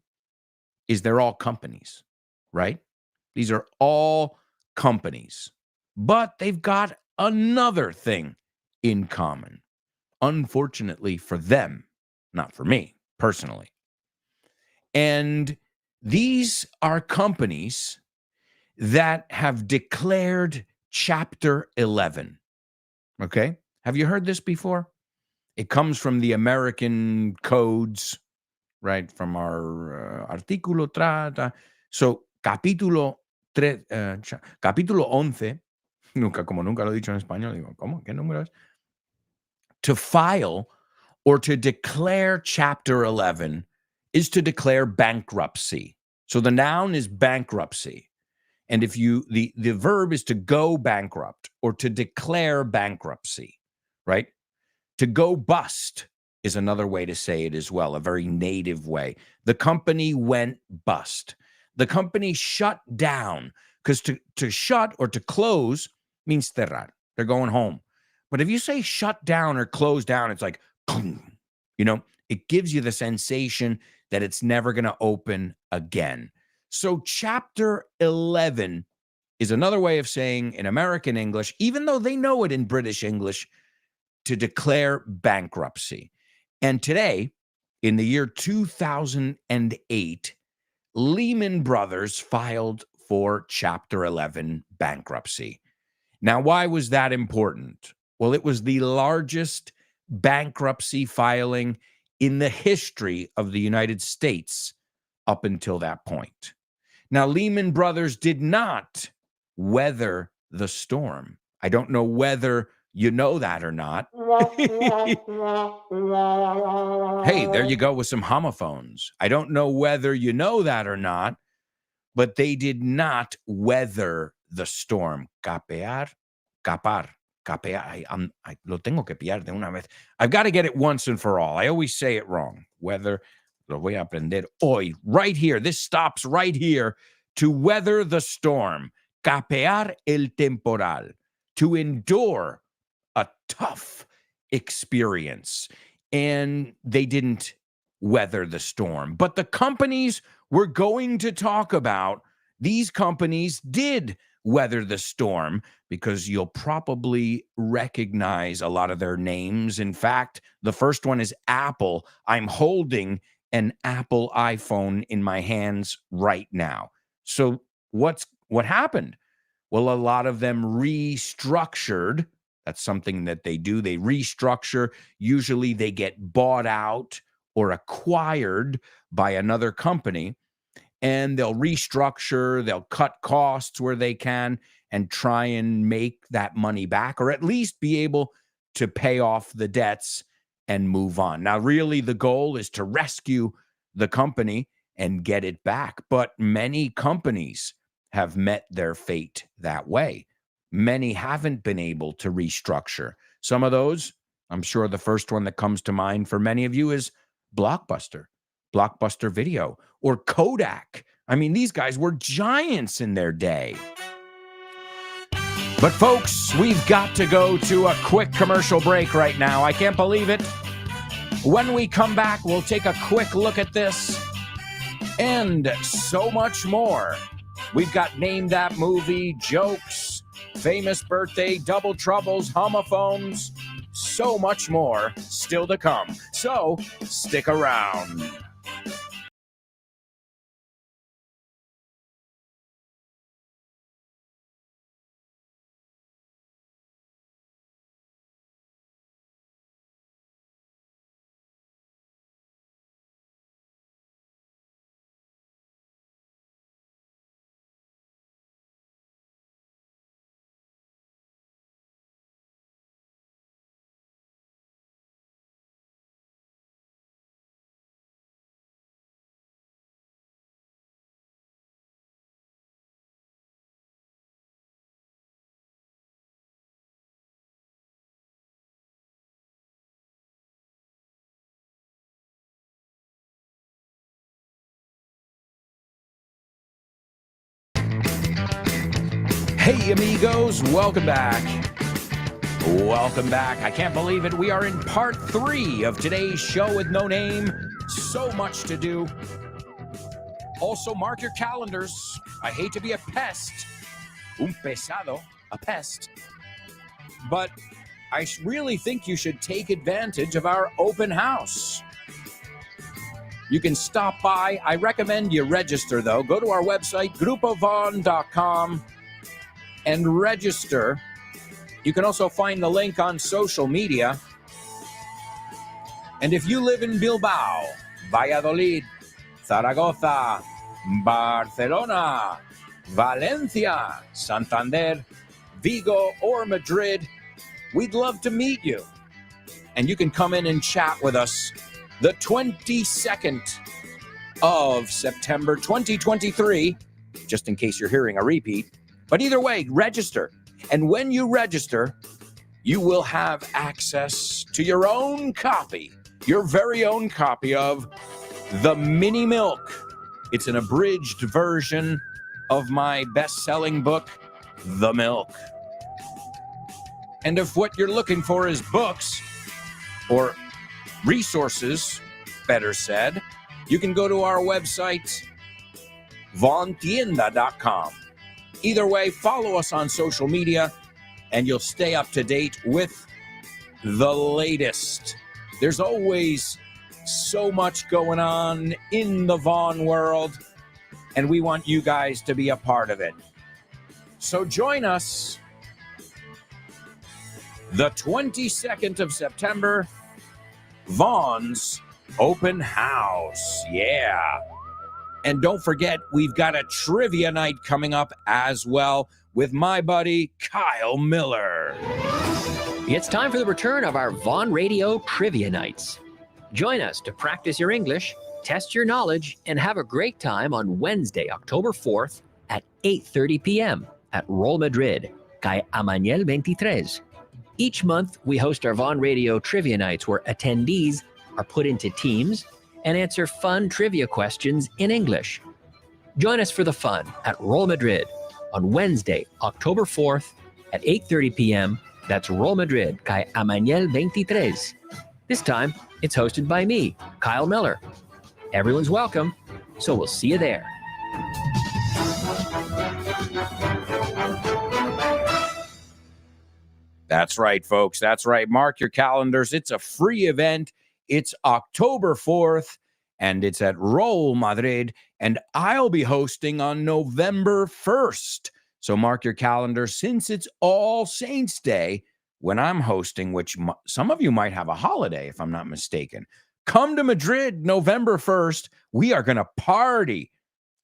A: is they're all companies, right? These are all companies. But they've got another thing in common. Unfortunately for them, not for me personally. And these are companies that have declared Chapter 11. Okay? Have you heard this before? It comes from the American codes, right? From our artículo trata. So, capítulo 11, nunca lo he dicho en español, digo, ¿cómo? ¿Qué número es? To file or to declare Chapter 11 is to declare bankruptcy. So the noun is bankruptcy. And if the verb is to go bankrupt or to declare bankruptcy, right? To go bust is another way to say it as well, a very native way. The company went bust. The company shut down, because to shut or to close means cerrar. They're going home. But if you say shut down or close down, it's like, it gives you the sensation that it's never going to open again. So Chapter 11 is another way of saying in American English, even though they know it in British English, to declare bankruptcy. And today, in the year 2008, Lehman Brothers filed for Chapter 11 bankruptcy. Now, why was that important? Well, it was the largest bankruptcy filing in the history of the United States up until that point. Now, Lehman Brothers did not weather the storm. I don't know whether you know that or not. Hey, there you go with some homophones. I don't know whether you know that or not, but they did not weather the storm. Capar. I lo tengo que pillar de una vez. I've got to get it once and for all. I always say it wrong. Weather, lo voy a aprender hoy. Right here. This stops right here. To weather the storm. Capear el temporal. To endure a tough experience. And they didn't weather the storm. But the companies we're going to talk about, these companies did weather the storm, because you'll probably recognize a lot of their names. In fact, the first one is Apple. I'm holding an Apple iPhone in my hands right now. So what happened? Well, a lot of them restructured. That's something that they do. They restructure. Usually they get bought out or acquired by another company, and they'll restructure, they'll cut costs where they can and try and make that money back, or at least be able to pay off the debts and move on. Now, really, the goal is to rescue the company and get it back. But many companies have met their fate that way. Many haven't been able to restructure. Some of those, I'm sure the first one that comes to mind for many of you is Blockbuster Video, or Kodak. I mean, these guys were giants in their day. But folks, we've got to go to a quick commercial break right now. I can't believe it. When we come back, we'll take a quick look at this and so much more. We've got Name That Movie, jokes, famous birthday, double troubles, homophones, so much more still to come. So stick around. Hey, amigos, welcome back. Welcome back. I can't believe it. We are in part 3 of today's show with no name. So much to do. Also, mark your calendars. I hate to be a pest. Un pesado, a pest. But I really think you should take advantage of our open house. You can stop by. I recommend you register, though. Go to our website, grupovon.com, and register. You can also find the link on social media. And if you live in Bilbao, Valladolid, Zaragoza, Barcelona, Valencia, Santander, Vigo, or Madrid, we'd love to meet you. And you can come in and chat with us the 22nd of September 2023, just in case you're hearing a repeat. But either way, register. And when you register, you will have access to your own copy, your very own copy of The Mini Milk. It's an abridged version of my best-selling book, The Milk. And if what you're looking for is books, or resources, better said, you can go to our website, vontienda.com. Either way, follow us on social media, and you'll stay up to date with the latest. There's always so much going on in the Vaughn world, and we want you guys to be a part of it. So join us the 22nd of September, Vaughn's Open House. Yeah. And don't forget, we've got a trivia night coming up as well. with my buddy Kyle Miller.
G: It's time for the return of our Vaughn Radio Trivia Nights. Join us to practice your English, test your knowledge, and have a great time on Wednesday, October 4th at 8:30 p.m. at Roll Madrid, Calle Amañel 23. Each month, we host our Vaughn Radio Trivia Nights where attendees are put into teams and answer fun trivia questions in English. Join us for the fun at Roll Madrid on Wednesday, October 4th at 8:30 p.m. That's Roll Madrid, Calle Amañel 23. This time, it's hosted by me, Kyle Miller. Everyone's welcome, so we'll see you there.
A: That's right, folks. That's right. Mark your calendars. It's a free event. It's October 4th, and it's at Roll Madrid, and I'll be hosting on November 1st. So mark your calendar, since it's All Saints Day when I'm hosting, which some of you might have a holiday, if I'm not mistaken. Come to Madrid November 1st. We are going to party.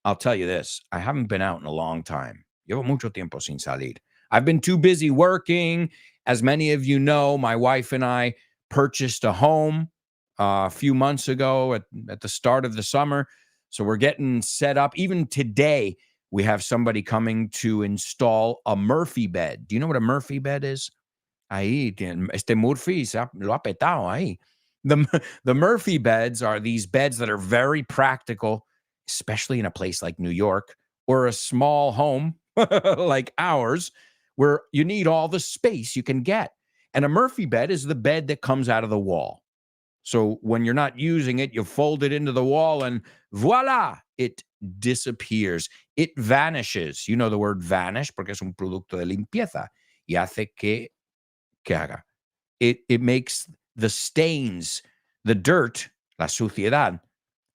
A: I'll tell you this. I haven't been out in a long time. Llevo mucho tiempo sin salir. I've been too busy working. As many of you know, my wife and I purchased a home a few months ago at the start of the summer. So we're getting set up. Even today, we have somebody coming to install a Murphy bed. Do you know what a Murphy bed is? Ahí, Murphy lo ha petado ahí. The Murphy beds are these beds that are very practical, especially in a place like New York or a small home like ours, where you need all the space you can get. And a Murphy bed is the bed that comes out of the wall. So when you're not using it, you fold it into the wall and voila, it disappears. It vanishes. You know the word vanish porque es un producto de limpieza. Y hace que haga. It makes the stains, the dirt, la suciedad,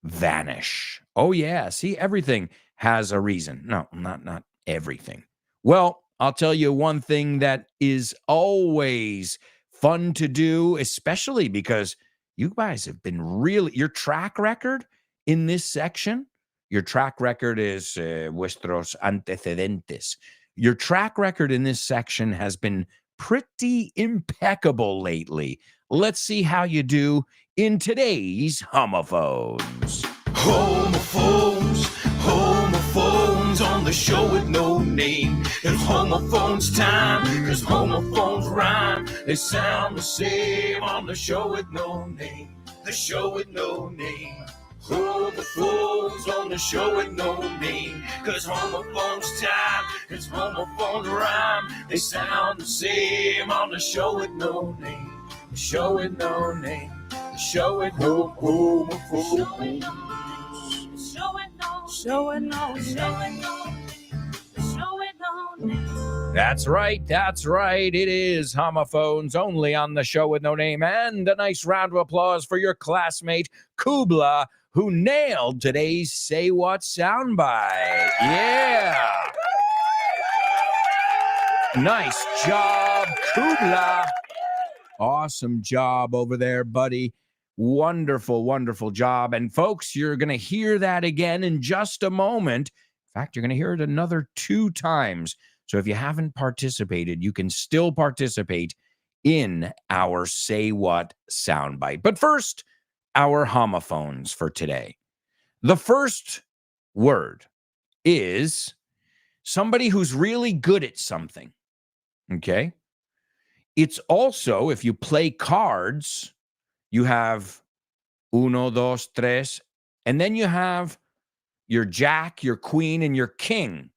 A: vanish. Oh yeah, see, everything has a reason. No, not everything. Well, I'll tell you one thing that is always fun to do, especially because you guys have been your track record in this section, your track record is vuestros antecedentes. Your track record in this section has been pretty impeccable lately. Let's see how you do in today's homophones.
D: Homophones on the show with no name. It's homophones time, cause homophones rhyme. They sound the same on the show with no name. The show with no name. Homophones on the show with no name. Cause homophones time, cause homophones rhyme. They sound the same on the show with no name. The show with no name. The show with no homophones.
A: That's right. That's right. It is homophones only on the show with no name. And a nice round of applause for your classmate, Kubla, who nailed today's Say What soundbite. Yeah. Nice job, Kubla. Awesome job over there, buddy. Wonderful, wonderful job. And folks, you're going to hear that again in just a moment. In fact, you're going to hear it another 2 times. So if you haven't participated, you can still participate in our Say What soundbite. But first, our homophones for today. The first word is somebody who's really good at something. Okay? It's also, if you play cards, you have uno, dos, tres, and then you have your jack, your queen, and your king.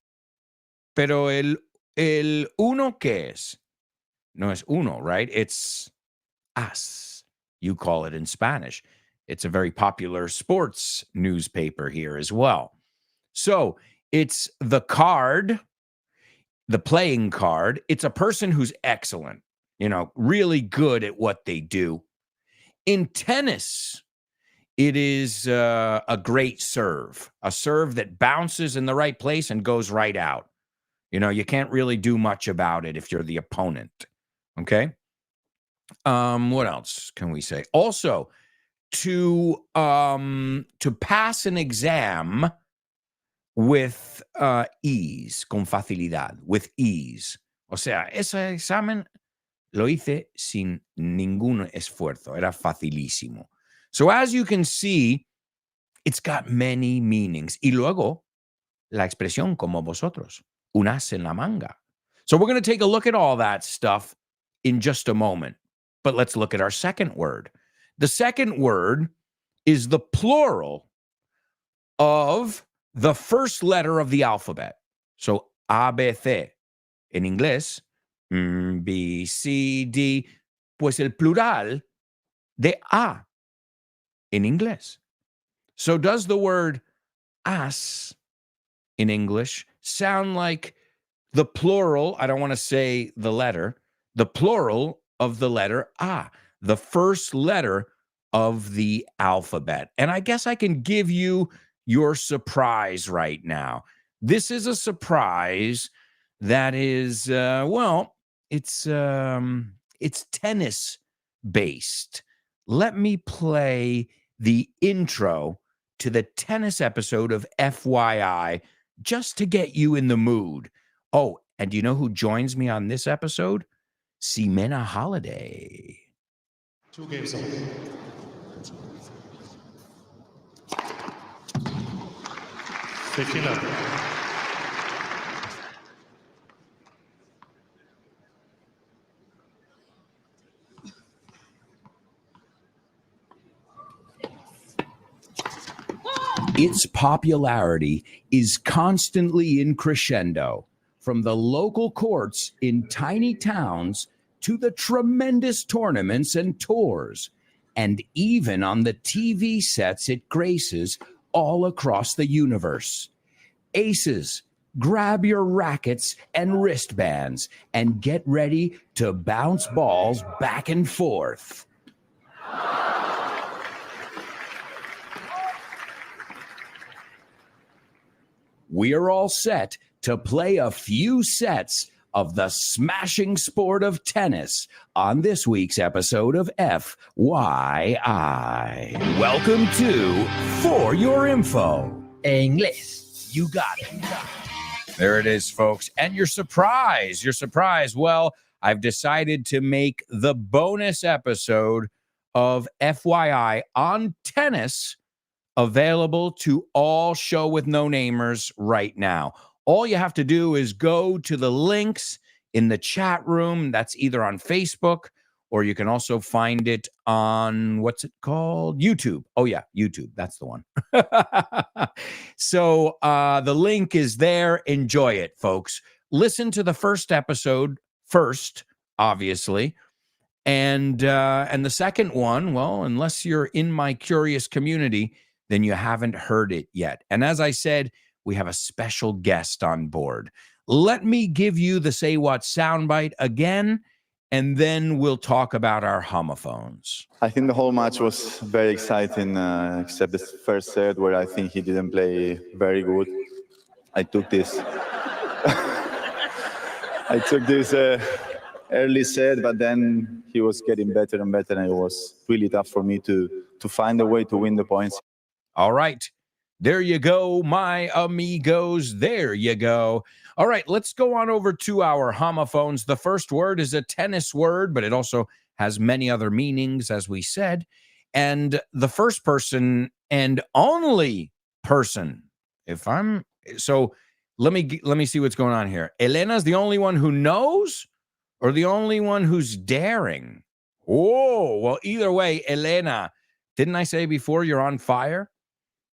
A: Pero el uno, ¿qué es? No es uno, right? It's as, you call it in Spanish. It's a very popular sports newspaper here as well. So it's the card, the playing card. It's a person who's excellent, really good at what they do. In tennis, it is a great serve, a serve that bounces in the right place and goes right out. You can't really do much about it if you're the opponent. Okay. What else can we say? Also, to pass an exam, with ease, con facilidad, with ease. O sea, ese examen lo hice sin ningún esfuerzo. Era facilísimo. So as you can see, it's got many meanings. Y luego, la expresión como vosotros, un as en la manga. So we're going to take a look at all that stuff in just a moment. But let's look at our second word. The second word is the plural of the first letter of the alphabet. So A, B, C. En inglés, B, C, D. Pues el plural de A in inglés. So does the word as in English sound like the plural? I don't want to say the letter, the plural of the letter A, the first letter of the alphabet. And I guess I can give you your surprise right now. This is a surprise that is, it's tennis based. Let me play the intro to the tennis episode of FYI just to get you in the mood. Oh, and do you know who joins me on this episode? Ximena Holiday.
H: 2 games on. Tequila.
A: Its popularity is constantly in crescendo, from the local courts in tiny towns to the tremendous tournaments and tours, and even on the TV sets it graces all across the universe. Aces, grab your rackets and wristbands and get ready to bounce balls back and forth. We are all set to play a few sets of the smashing sport of tennis on this week's episode of FYI. Welcome to For Your Info.
G: Inglés.
A: You got it. There it is, folks. And your surprise. Well, I've decided to make the bonus episode of FYI on tennis available to all Show with No Namers right now. All you have to do is go to the links in the chat room. That's either on Facebook or you can also find it on, what's it called? YouTube. Oh, yeah, YouTube. That's the one. So the link is there. Enjoy it, folks. Listen to the first episode first, obviously. And the second one, well, unless you're in my curious community, then you haven't heard it yet. And as I said, we have a special guest on board. Let me give you the Say What soundbite again, and then we'll talk about our homophones.
F: I think the whole match was very exciting, except the first set where I think he didn't play very good. I took this. I took this early set, but then he was getting better and better, and it was really tough for me to find a way to win the points.
A: All right. There you go, my amigos. There you go. All right, let's go on over to our homophones. The first word is a tennis word, but it also has many other meanings, as we said. And the first person and only person, let me see what's going on here. Elena's the only one who knows or the only one who's daring? Oh, well, either way, Elena, didn't I say before you're on fire?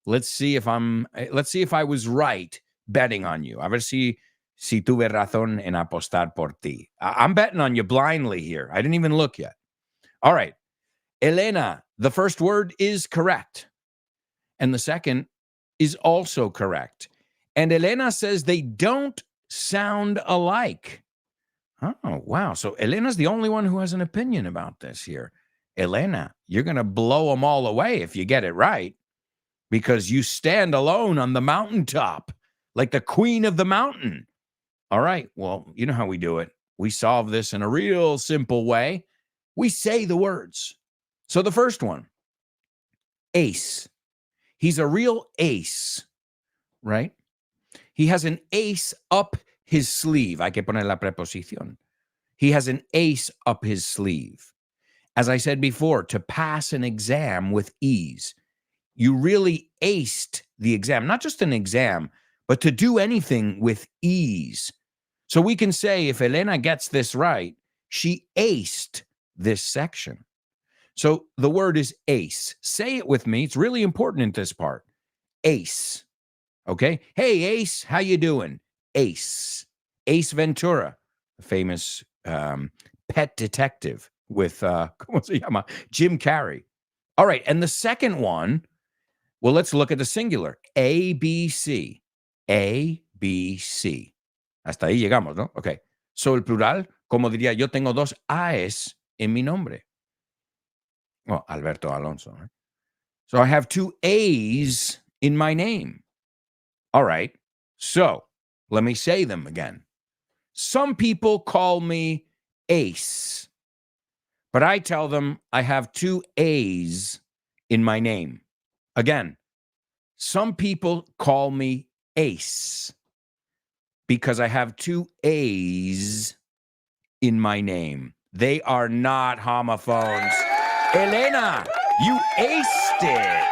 A: Let's see if I was right betting on you. A ver si tuve razón en apostar por ti. I'm betting on you blindly here. I didn't even look yet. All right. Elena, the first word is correct. And the second is also correct. And Elena says they don't sound alike. Oh, wow. So Elena's the only one who has an opinion about this here. Elena, you're going to blow them all away if you get it right, because you stand alone on the mountaintop like the queen of the mountain. All right. Well, you know how we do it. We solve this in a real simple way. We say the words. So the first one, ace. He's a real ace, right? He has an ace up his sleeve. Hay que poner la preposición. He has an ace up his sleeve. As I said before, to pass an exam with ease. You really aced the exam, not just an exam, but to do anything with ease. So we can say if Elena gets this right, she aced this section. So the word is ace. Say it with me. It's really important in this part. Ace. Okay? Hey, Ace, how you doing? Ace. Ace Ventura, the famous pet detective with, ¿cómo se llama? Jim Carrey. All right, and the second one, well, let's look at the singular. ABC. ABC. Hasta ahí llegamos, ¿no? Okay. So el plural, como diría, yo tengo dos A's en mi nombre. Well, Alberto Alonso. Right? So I have two A's in my name. All right. So let me say them again. Some people call me Ace, but I tell them I have two A's in my name. Again, some people call me Ace because I have two A's in my name. They are not homophones. Elena, you aced it.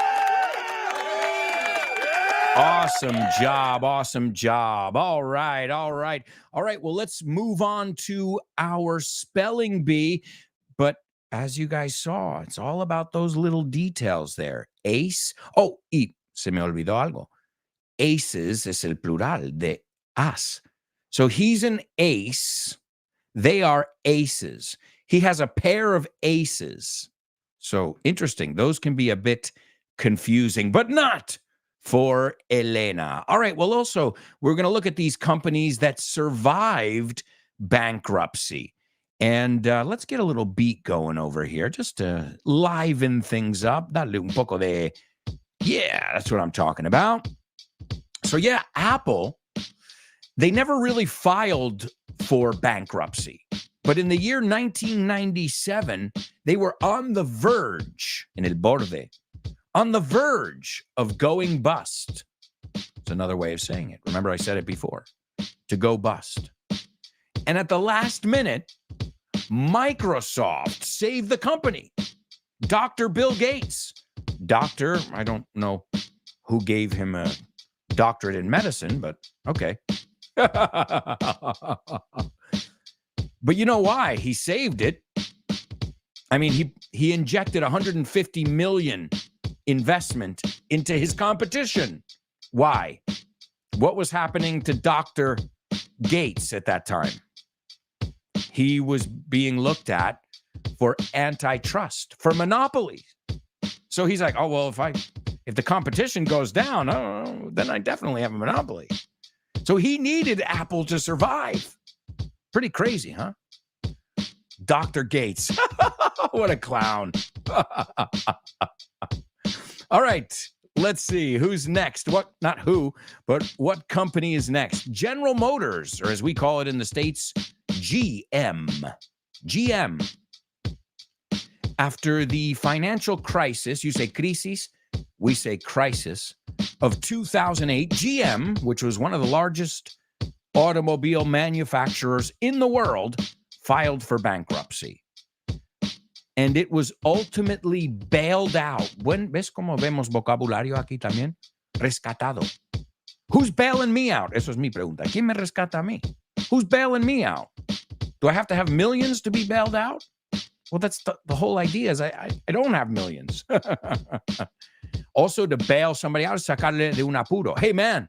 A: Awesome job. Awesome job. All right. All right. All right. Well, let's move on to our spelling bee. But as you guys saw, it's all about those little details there. Ace. Oh, y se me olvidó algo. Aces es el plural de as. So he's an ace. They are aces. He has a pair of aces. So interesting. Those can be a bit confusing, but not for Elena. All right. Well, also, we're going to look at these companies that survived bankruptcy. And let's get a little beat going over here just to liven things up. Dale un poco de, yeah, that's what I'm talking about. So, yeah, Apple, they never really filed for bankruptcy. But in the year 1997, they were on the verge, en el borde, on the verge of going bust. It's another way of saying it. Remember, I said it before, to go bust. And at the last minute, Microsoft saved the company. Dr. Bill Gates. Doctor, I don't know who gave him a doctorate in medicine, but okay. But you know why he saved it? I mean, he injected 150 million investment into his competition. Why? What was happening to Dr. Gates at that time? He was being looked at for antitrust, for monopoly. So he's like, oh, well, if the competition goes down, oh, then I definitely have a monopoly. So he needed Apple to survive. Pretty crazy, huh? Dr. Gates. What a clown. All right. Let's see who's next. Not who, but what company is next? General Motors, or as we call it in the States, GM. GM. After the financial crisis, you say crisis, we say crisis, of 2008, GM, which was one of the largest automobile manufacturers in the world, filed for bankruptcy. And it was ultimately bailed out. ¿Ves cómo vemos vocabulario aquí también? Rescatado. Who's bailing me out? Eso es mi pregunta. ¿Quién me rescata a mí? Who's bailing me out? Do I have to have millions to be bailed out? Well, that's the whole idea is I don't have millions. Also, to bail somebody out is sacarle de un apuro. Hey, man,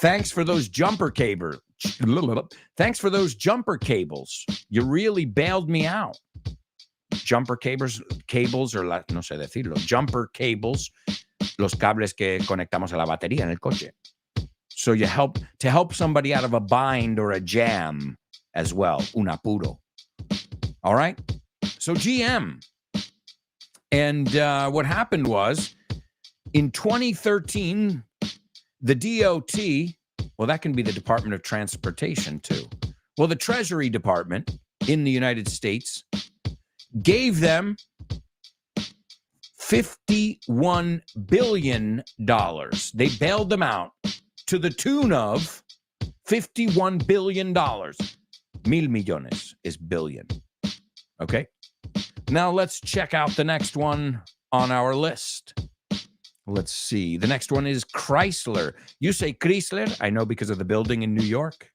A: thanks for those jumper cables. Thanks for those jumper cables. You really bailed me out. Jumper cables, or no sé decirlo, jumper cables, los cables que conectamos a la batería en el coche. So you help somebody out of a bind or a jam as well, un apuro. All right? So GM. And what happened was, in 2013, the DOT, well, that can be the Department of Transportation too. Well, the Treasury Department in the United States gave them $51 billion. They bailed them out to the tune of $51 billion. Mil millones is billion. Okay. Now let's check out the next one on our list. Let's see. The next one is Chrysler. You say Chrysler? I know because of the building in New York.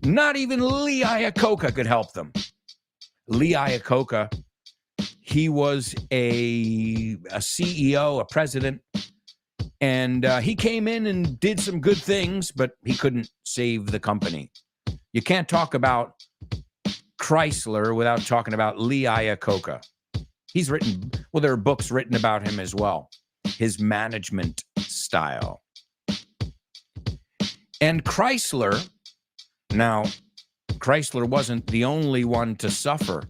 A: Not even Lee Iacocca could help them. Lee Iacocca, he was a CEO, a president, and he came in and did some good things, but he couldn't save the company. You can't talk about Chrysler without talking about Lee Iacocca. He's written, well, there are books written about him as well, his management style. And Chrysler, now, Chrysler wasn't the only one to suffer.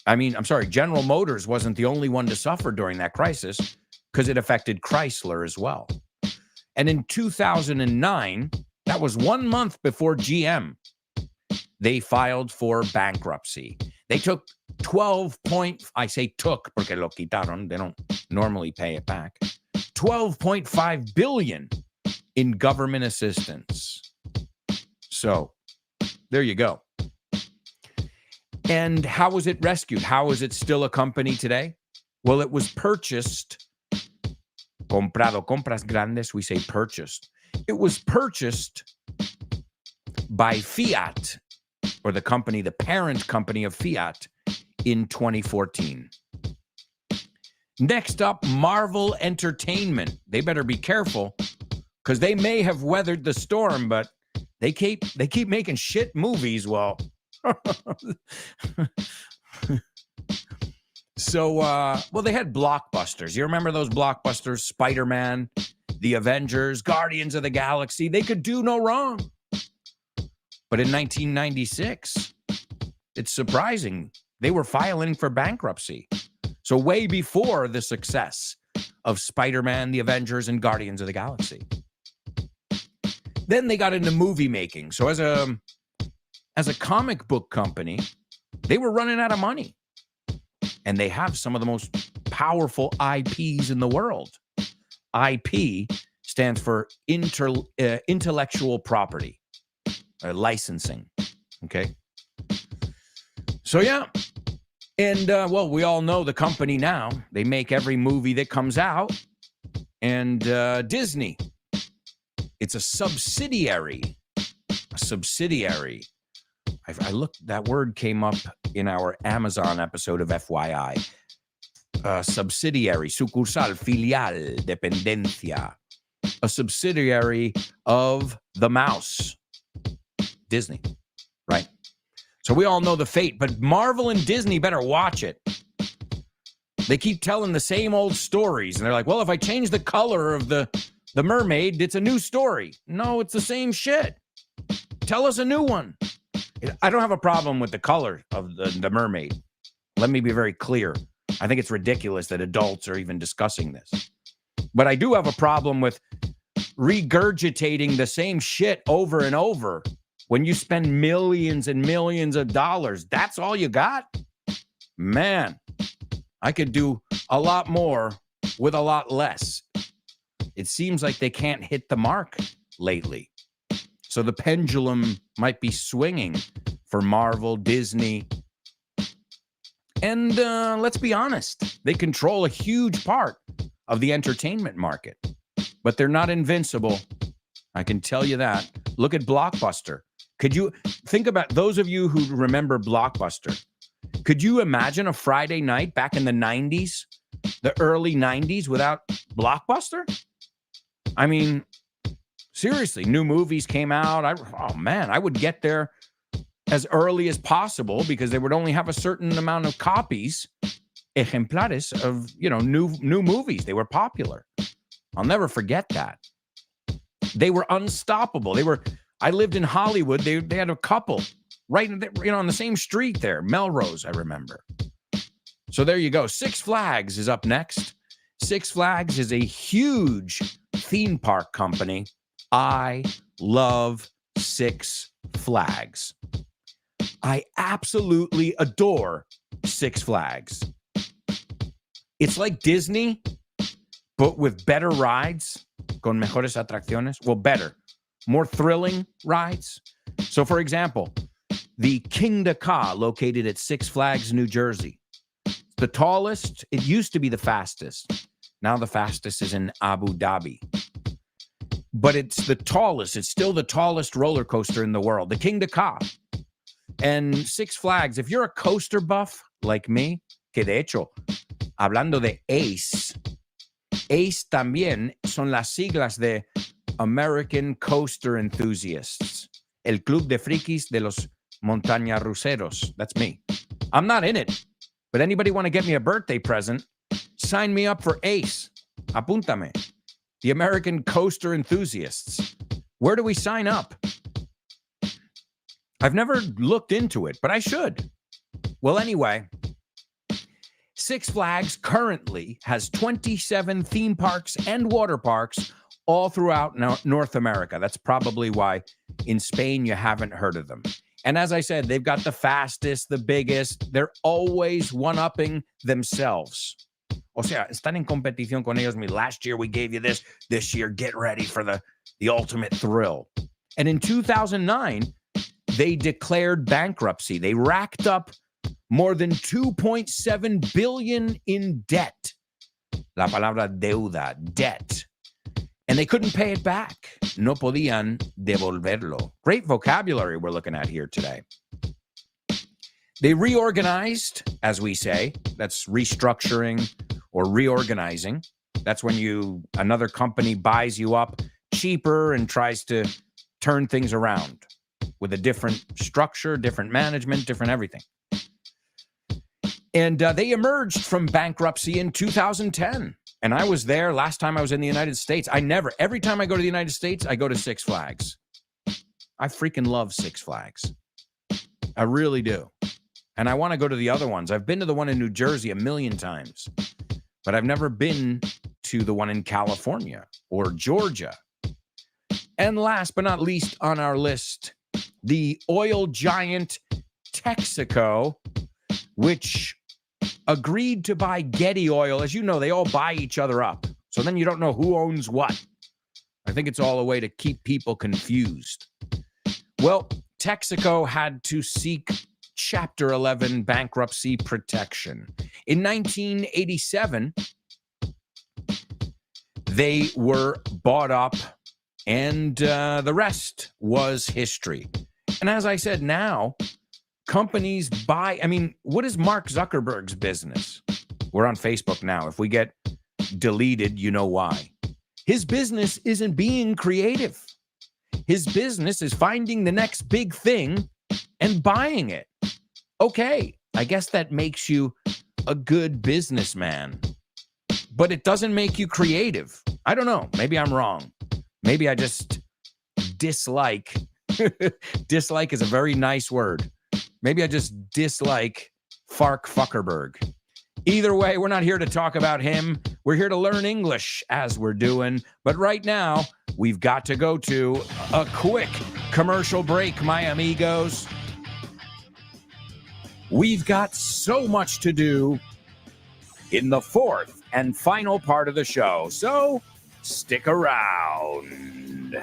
A: General Motors wasn't the only one to suffer during that crisis because it affected Chrysler as well. And in 2009, that was 1 month before GM, they filed for bankruptcy. They took I say took porque lo quitaron. They don't normally pay it back. $12.5 billion in government assistance. So there you go. And how was it rescued? How is it still a company today? Well, it was purchased. Comprado, compras grandes, we say purchased. It was purchased by Fiat, or the company, the parent company of Fiat, in 2014. Next up, Marvel Entertainment. They better be careful because they may have weathered the storm, but they keep making shit movies. Well, they had blockbusters. You remember those blockbusters? Spider-Man, The Avengers, Guardians of the Galaxy. They could do no wrong. But in 1996, it's surprising, they were filing for bankruptcy. So way before the success of Spider-Man, The Avengers, and Guardians of the Galaxy. Then they got into movie making. So as a comic book company, they were running out of money. And they have some of the most powerful IPs in the world. IP stands for intellectual property, licensing. Okay. So, yeah. And, we all know the company now. They make every movie that comes out. And Disney, it's a subsidiary. I looked, that word came up in our Amazon episode of FYI. Subsidiary, sucursal, filial, dependencia. A subsidiary of the mouse. Disney, right? So we all know the fate, but Marvel and Disney better watch it. They keep telling the same old stories, and they're like, well, if I change the color of the mermaid, it's a new story. No, it's the same shit. Tell us a new one. I don't have a problem with the color of the mermaid. Let me be very clear. I think it's ridiculous that adults are even discussing this. But I do have a problem with regurgitating the same shit over and over when you spend millions and millions of dollars. That's all you got? Man, I could do a lot more with a lot less. It seems like they can't hit the mark lately. So the pendulum might be swinging for Marvel, Disney. And let's be honest, they control a huge part of the entertainment market. But they're not invincible. I can tell you that. Look at Blockbuster. Could you think about those of you who remember Blockbuster? Could you imagine a Friday night back in the 90s, the early 90s, without Blockbuster? I mean, seriously, new movies came out. I would get there as early as possible because they would only have a certain amount of copies, ejemplares of, new movies. They were popular. I'll never forget that. They were unstoppable. I lived in Hollywood. They had a couple right on the same street there, Melrose, I remember. So there you go. Six Flags is up next. Six Flags is a huge theme park company. I love Six Flags. I absolutely adore Six Flags. It's like Disney, but with better rides. con mejores atracciones? Well, better, more thrilling rides. So, for example, the King de Ka, located at Six Flags, New Jersey. The tallest, it used to be the fastest. Now the fastest is in Abu Dhabi. But it's the tallest. It's still the tallest roller coaster in the world, the King de Ka. And Six Flags, if you're a coaster buff like me, que de hecho, hablando de ACE, ACE también son las siglas de American Coaster Enthusiasts, el Club de Frikis de los Montañarruceros. That's me. I'm not in it, but anybody want to get me a birthday present, sign me up for ACE. Apúntame. The American Coaster Enthusiasts. Where do we sign up? I've never looked into it, but I should. Well, anyway, Six Flags currently has 27 theme parks and water parks all throughout North America. That's probably why in Spain you haven't heard of them. And as I said, they've got the fastest, the biggest. They're always one-upping themselves. O sea, están en competición con ellos. Last year we gave you this. This year, get ready for the ultimate thrill. And in 2009, they declared bankruptcy. They racked up more than 2.7 billion in debt. La palabra deuda, debt. And they couldn't pay it back. No podían devolverlo. Great vocabulary we're looking at here today. They reorganized, as we say. That's restructuring or reorganizing. That's when another company buys you up cheaper and tries to turn things around with a different structure, different management, different everything. And they emerged from bankruptcy in 2010. And I was there last time I was in the United States. Every time I go to the United States, I go to Six Flags. I freaking love Six Flags. I really do. And I want to go to the other ones. I've been to the one in New Jersey a million times, but I've never been to the one in California or Georgia. And last but not least on our list, the oil giant Texaco, which agreed to buy Getty Oil. As you know, they all buy each other up. So then you don't know who owns what. I think it's all a way to keep people confused. Well, Texaco had to seek Chapter 11 bankruptcy protection. In 1987, they were bought up, and the rest was history. And as I said, now companies buy. What is Mark Zuckerberg's business? We're on Facebook now. If we get deleted, you know why. His business isn't being creative. His business is finding the next big thing and buying it. Okay, I guess that makes you a good businessman, but it doesn't make you creative. I don't know. Maybe I'm wrong. Maybe I just dislike. Dislike is a very nice word. Maybe I just dislike Fark Fuckerberg. Either way, we're not here to talk about him. We're here to learn English as we're doing. But right now, we've got to go to a quick commercial break, my amigos. We've got so much to do in the fourth and final part of the show. So stick around.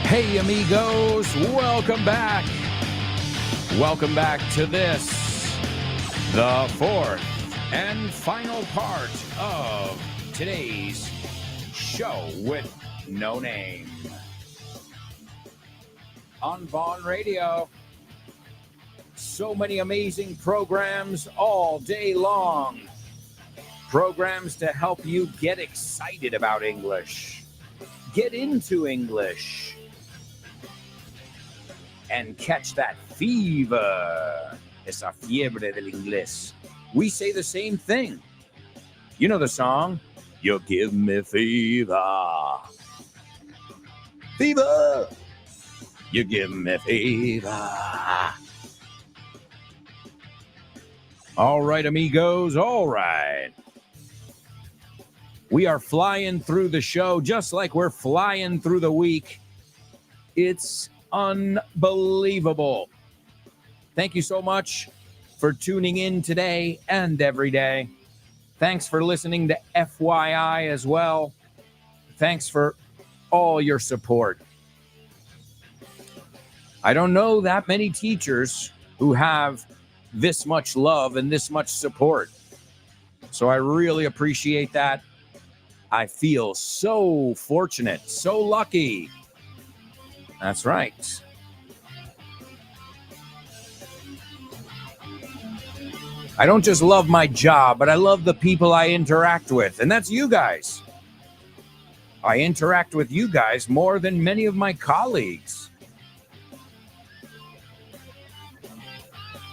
A: Hey, amigos, welcome back. Welcome back to this, the fourth and final part of today's show with no name. On Vaughn Radio, so many amazing programs all day long. Programs to help you get excited about English, get into English, and catch that fever, esa fiebre del inglés. We say the same thing. You know the song, You Give Me Fever. Fever! You give me fever. All right, amigos, all right. We are flying through the show just like we're flying through the week. It's unbelievable. Thank you so much for tuning in today and every day. Thanks for listening to FYI as well. Thanks for all your support. I don't know that many teachers who have this much love and this much support. So I really appreciate that. I feel so fortunate, so lucky. That's right. I don't just love my job, but I love the people I interact with, and that's you guys. I interact with you guys more than many of my colleagues.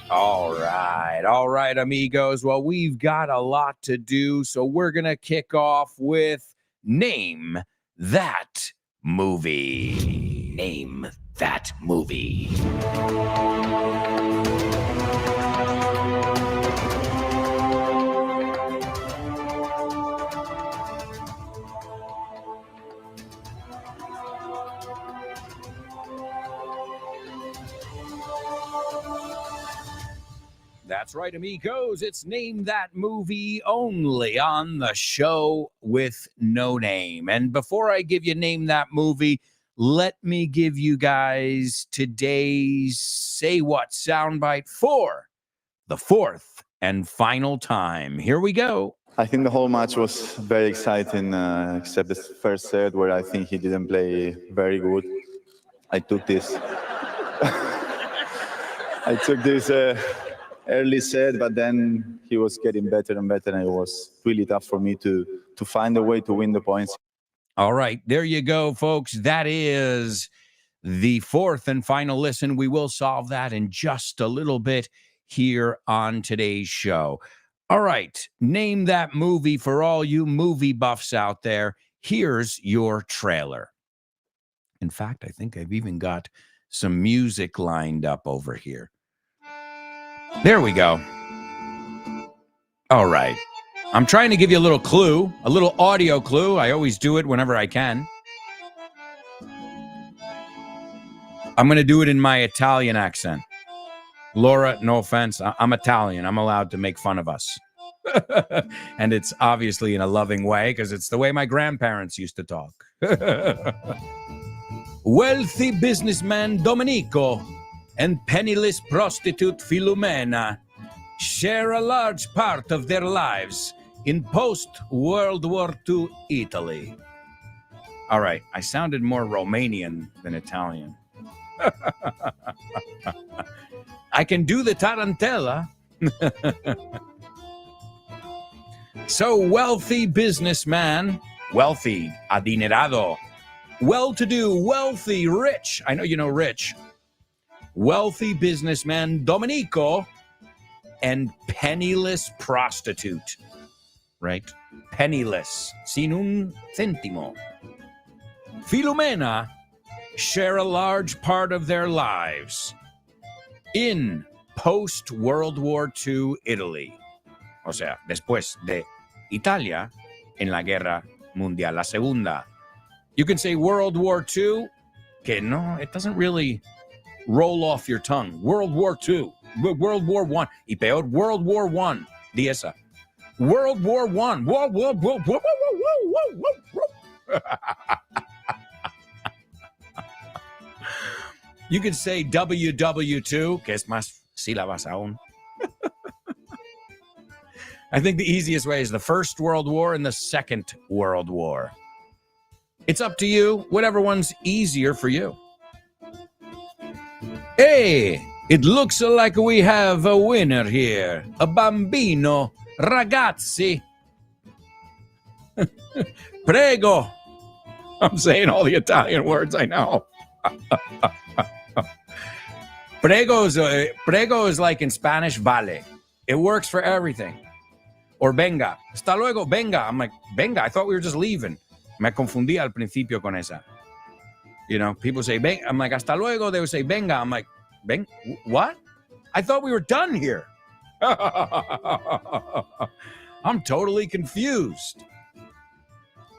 A: All right, amigos. Well, we've got a lot to do, so we're going to kick off with Name That Movie. Name That Movie. That's right, amigos. It's Name That Movie only on the show with no name. And before I give you Name That Movie, let me give you guys today's Say What soundbite for the fourth and final time. Here we go.
F: I think the whole match was very exciting, except the first set where I think he didn't play very good. I took this. Early set, but then he was getting better and better, and it was really tough for me to find a way to win the points.
A: All right, there you go, folks. That is the fourth and final listen. We will solve that in just a little bit here on today's show. All right, Name That Movie for all you movie buffs out there. Here's your trailer. In fact, I think I've even got some music lined up over here. There we go. All right. I'm trying to give you a little clue, a little audio clue. I always do it whenever I can. I'm going to do it in my Italian accent. Laura, no offense, I'm Italian. I'm allowed to make fun of us. And it's obviously in a loving way because it's the way my grandparents used to talk. Wealthy businessman Domenico and penniless prostitute Filomena share a large part of their lives in post-World War II Italy. All right, I sounded more Romanian than Italian. I can do the tarantella. So wealthy businessman, wealthy, adinerado, well-to-do, wealthy, rich. I know you know rich. Wealthy businessman Domenico and penniless prostitute, right? Penniless, sin un centimo. Filomena share a large part of their lives in post-World War II Italy. O sea, después de Italia en la Guerra Mundial, la Segunda. You can say World War II, que no, it doesn't really roll off your tongue. World War II, World War I, y peor, World War I, di esa. World War I, You could say WW2, que es más sílabas aún. I think the easiest way is the First World War and the Second World War. It's up to you, whatever one's easier for you. Hey, it looks like we have a winner here. A bambino, ragazzi. Prego. I'm saying all the Italian words I know. Prego is like in Spanish, vale. It works for everything. Or venga. Hasta luego, venga. I'm like, venga, I thought we were just leaving. Me confundí al principio con esa. You know, people say, venga. I'm like, hasta luego. They would say, venga. I'm like, what? I thought we were done here. I'm totally confused.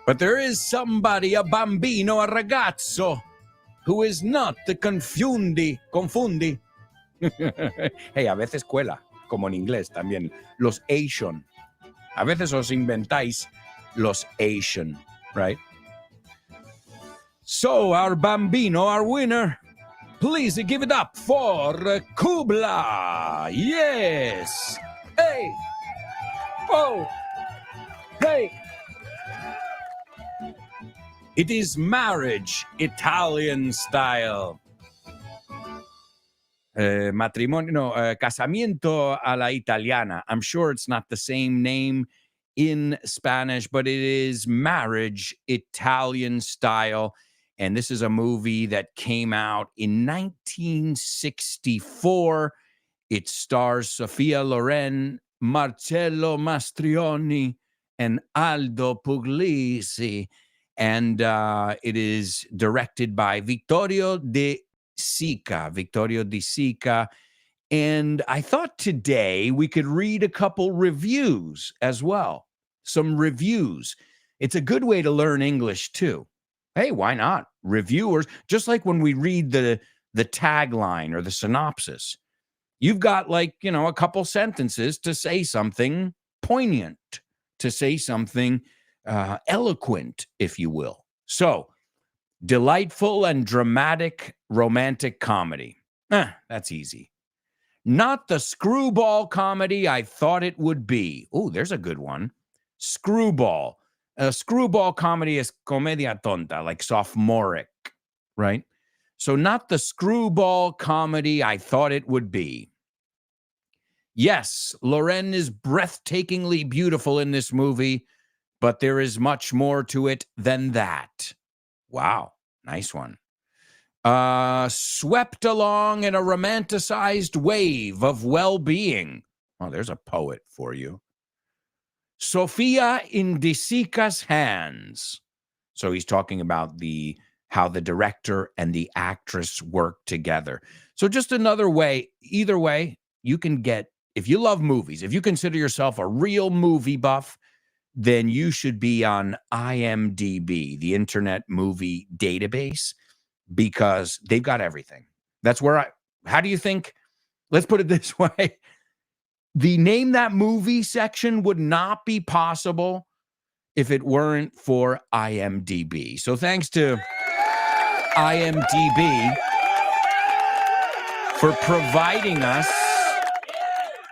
A: But there is somebody, a bambino, a ragazzo, who is not the confundi. Hey, a veces cuela, como en inglés también. Los Asian. A veces os inventáis los Asian, right? So, our bambino, our winner, please give it up for Kubla. Yes. Hey. Oh. Hey. It is marriage, Italian style. Matrimonio, no, casamiento a la italiana. I'm sure it's not the same name in Spanish, but it is marriage, Italian style. And this is a movie that came out in 1964. It stars Sophia Loren, Marcello Mastroianni, and Aldo Puglisi. And it is directed by Vittorio De Sica. And I thought today we could read a couple reviews as well. Some reviews. It's a good way to learn English too. Hey, why not? Reviewers, just like when we read the tagline or the synopsis, you've got like, you know, a couple sentences to say something poignant, to say something eloquent, if you will. So, delightful and dramatic romantic comedy. That's easy. Not the screwball comedy I thought it would be. Oh, there's a good one. Screwball. A screwball comedy is comedia tonta, like sophomoric, right? So not the screwball comedy I thought it would be. Yes, Loren is breathtakingly beautiful in this movie, but there is much more to it than that. Wow, nice one. Swept along in a romanticized wave of well-being. Oh, there's a poet for you. Sofia in De Sica's hands. So he's talking about how the director and the actress work together. So just another way, either way, you can get, if you love movies, if you consider yourself a real movie buff, then you should be on IMDb, the Internet Movie Database, because they've got everything. That's where how do you think, let's put it this way, the Name That Movie section would not be possible if it weren't for IMDb. So thanks to IMDb for providing us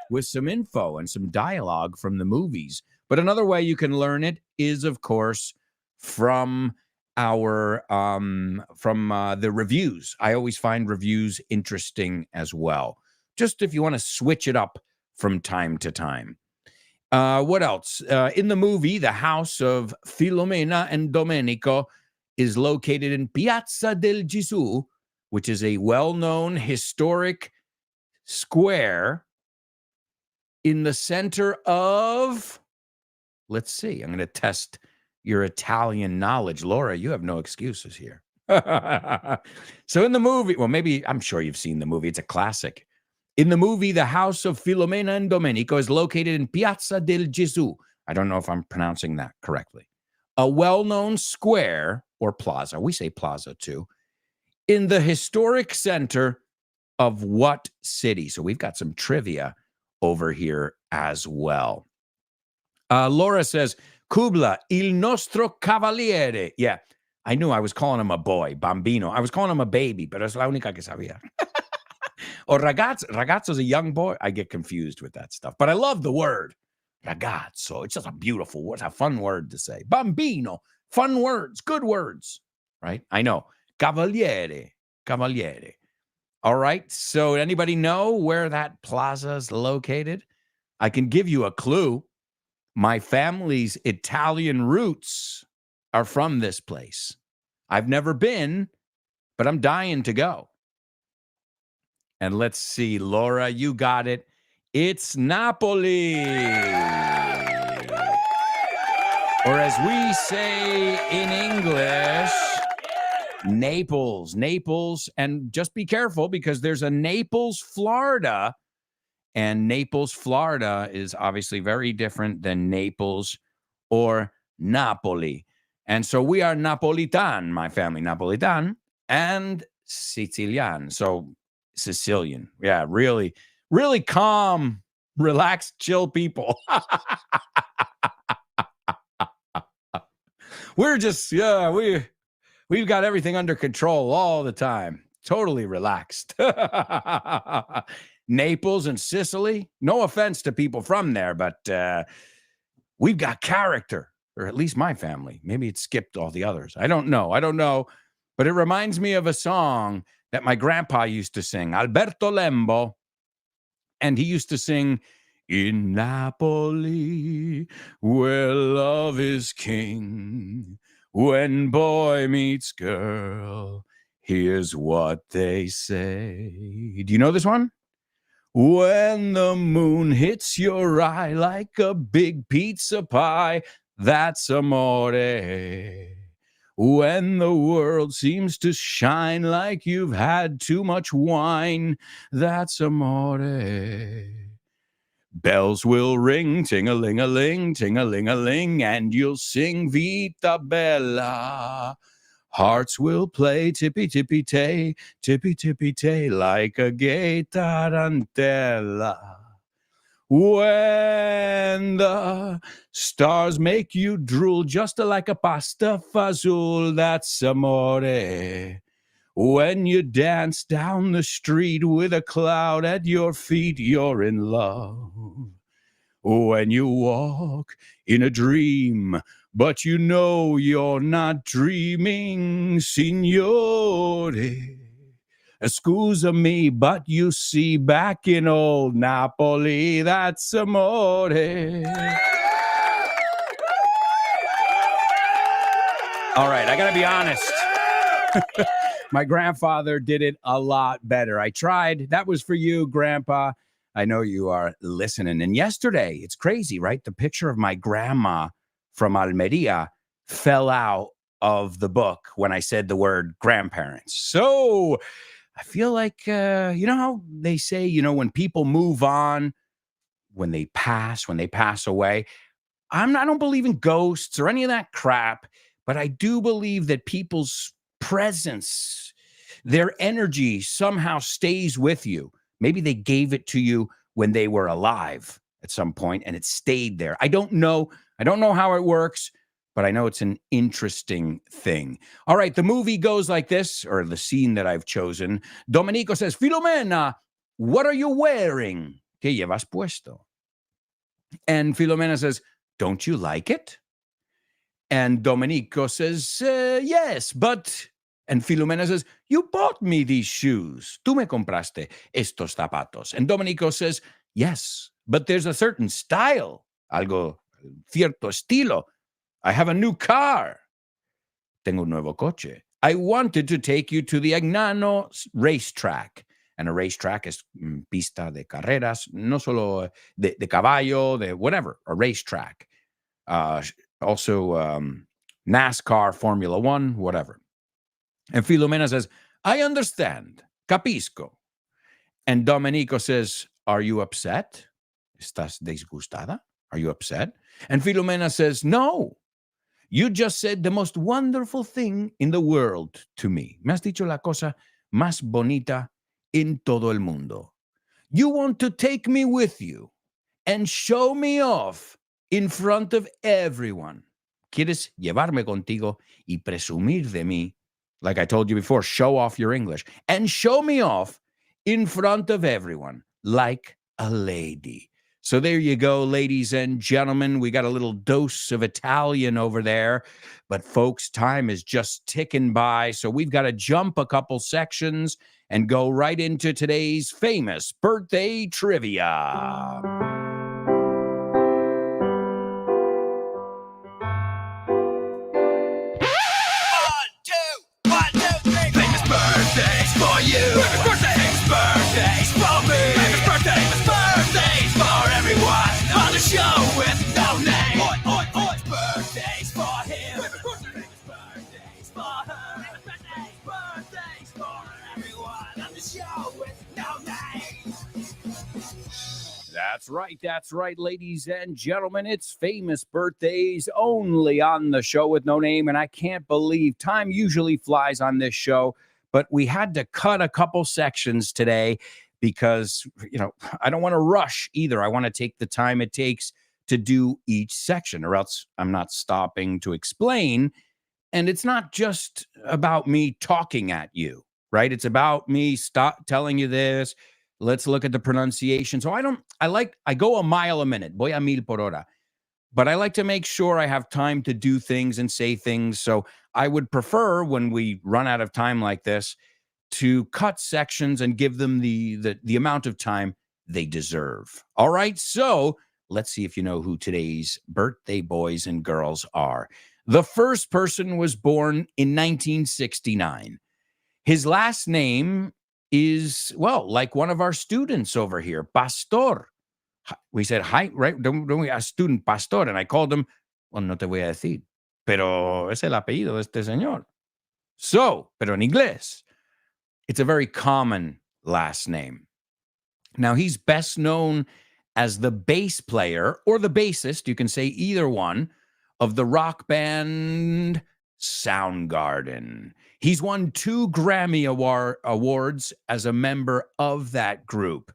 A: with some info and some dialogue from the movies. But another way you can learn it is, of course, from our the reviews. I always find reviews interesting as well. Just if you want to switch it up from time to time. What else? In the movie, the house of Filomena and Domenico is located in Piazza del Gesù, which is a well-known historic square in the center of, let's see, I'm going to test your Italian knowledge. Laura, you have no excuses here. So in the movie, well, maybe, I'm sure you've seen the movie. It's a classic. In the movie, the house of Filomena and Domenico is located in Piazza del Gesù. I don't know if I'm pronouncing that correctly. A well-known square, or plaza, we say plaza too, in the historic center of what city? So we've got some trivia over here as well. Laura says, Kubla, il nostro cavaliere. Yeah, I knew I was calling him a boy, bambino. I was calling him a baby, pero es la única que sabía. Or ragazzo. Ragazzo's a young boy. I get confused with that stuff. But I love the word. Ragazzo. It's just a beautiful word. It's a fun word to say. Bambino. Fun words. Good words. Right? I know. Cavaliere. Cavaliere. All right. So anybody know where that plaza is located? I can give you a clue. My family's Italian roots are from this place. I've never been, but I'm dying to go. And let's see, Laura, you got it. It's Napoli. Or as we say in English, Naples. Naples. And just be careful because there's a Naples, Florida. And Naples, Florida is obviously very different than Naples or Napoli. And so we are Napolitan, my family, Napolitan, and Sicilian. So Sicilian. Yeah, really, really calm, relaxed, chill people. We're just, we've got everything under control all the time. Totally relaxed. Naples and Sicily, no offense to people from there, but we've got character, or at least my family. Maybe it skipped all the others. I don't know. But it reminds me of a song that my grandpa used to sing, Alberto Lembo. And he used to sing, in Napoli, where love is king, when boy meets girl, here's what they say. Do you know this one? When the moon hits your eye like a big pizza pie, that's amore. When the world seems to shine like you've had too much wine, that's amore. Bells will ring, ting-a-ling-a-ling, ting-a-ling-a-ling, and you'll sing Vita Bella. Hearts will play tippy-tippy-tay, tippy-tippy-tay, like a gay tarantella. When the stars make you drool just like a pasta fazool, that's amore. When you dance down the street with a cloud at your feet, you're in love. When you walk in a dream, but you know you're not dreaming, signore. Scusa me, but you see, back in old Napoli, that's amore. All right, I gotta be honest. My grandfather did it a lot better. I tried. That was for you, Grandpa. I know you are listening. And yesterday, it's crazy, right? The picture of my grandma from Almeria fell out of the book when I said the word grandparents. So I feel like, you know how they say, when people move on, when they pass away, I don't believe in ghosts or any of that crap, but I do believe that people's presence, their energy somehow stays with you. Maybe they gave it to you when they were alive at some point and it stayed there. I don't know how it works, but I know it's an interesting thing. All right, the movie goes like this, or the scene that I've chosen. Domenico says, Filomena, what are you wearing? ¿Qué llevas puesto? And Filomena says, don't you like it? And Domenico says, yes, but... And Filomena says, you bought me these shoes. Tú me compraste estos zapatos. And Domenico says, yes, but there's a certain style, algo cierto estilo. I have a new car. Tengo un nuevo coche. I wanted to take you to the Agnano racetrack. And a racetrack is pista de carreras, no solo de caballo, de whatever, a racetrack. Also NASCAR, Formula One, whatever. And Filomena says, I understand. Capisco. And Domenico says, are you upset? ¿Estás disgustada? Are you upset? And Filomena says, no. You just said the most wonderful thing in the world to me. Me has dicho la cosa más bonita en todo el mundo. You want to take me with you and show me off in front of everyone. quieres llevarme contigo y presumir de mí, like I told you before, show off your English and show me off in front of everyone like a lady. So there you go, ladies and gentlemen. We got a little dose of Italian over there. But folks, time is just ticking by. So we've got to jump a couple sections and go right into today's famous birthday trivia.
D: Famous birthdays for you. Famous birthdays for me. Famous birthdays for everyone on the show with no name. Famous birthdays for him. Famous birthdays for her. Famous birthdays for everyone on the show with no name.
A: That's right, ladies and gentlemen. It's famous birthdays only on the show with no name. And I can't believe time usually flies on this show, but we had to cut a couple sections today because, I don't want to rush either. I want to take the time it takes to do each section, or else I'm not stopping to explain. And it's not just about me talking at you, right? It's about me telling you this. Let's look at the pronunciation. So I go a mile a minute, voy a mil por hora, but I like to make sure I have time to do things and say things. So I would prefer, when we run out of time like this, to cut sections and give them the amount of time they deserve. All right. So let's see if you know who today's birthday boys and girls are. The first person was born in 1969. His last name is, well, like one of our students over here, Pastor. We said, hi, right? Don't we? A student, Pastor. And I called him, well, no te voy a decir, pero es el apellido de este señor. So, pero en inglés, it's a very common last name. Now, he's best known as the bass player or the bassist, you can say either one, of the rock band Soundgarden. He's won 2 Grammy Awards as a member of that group.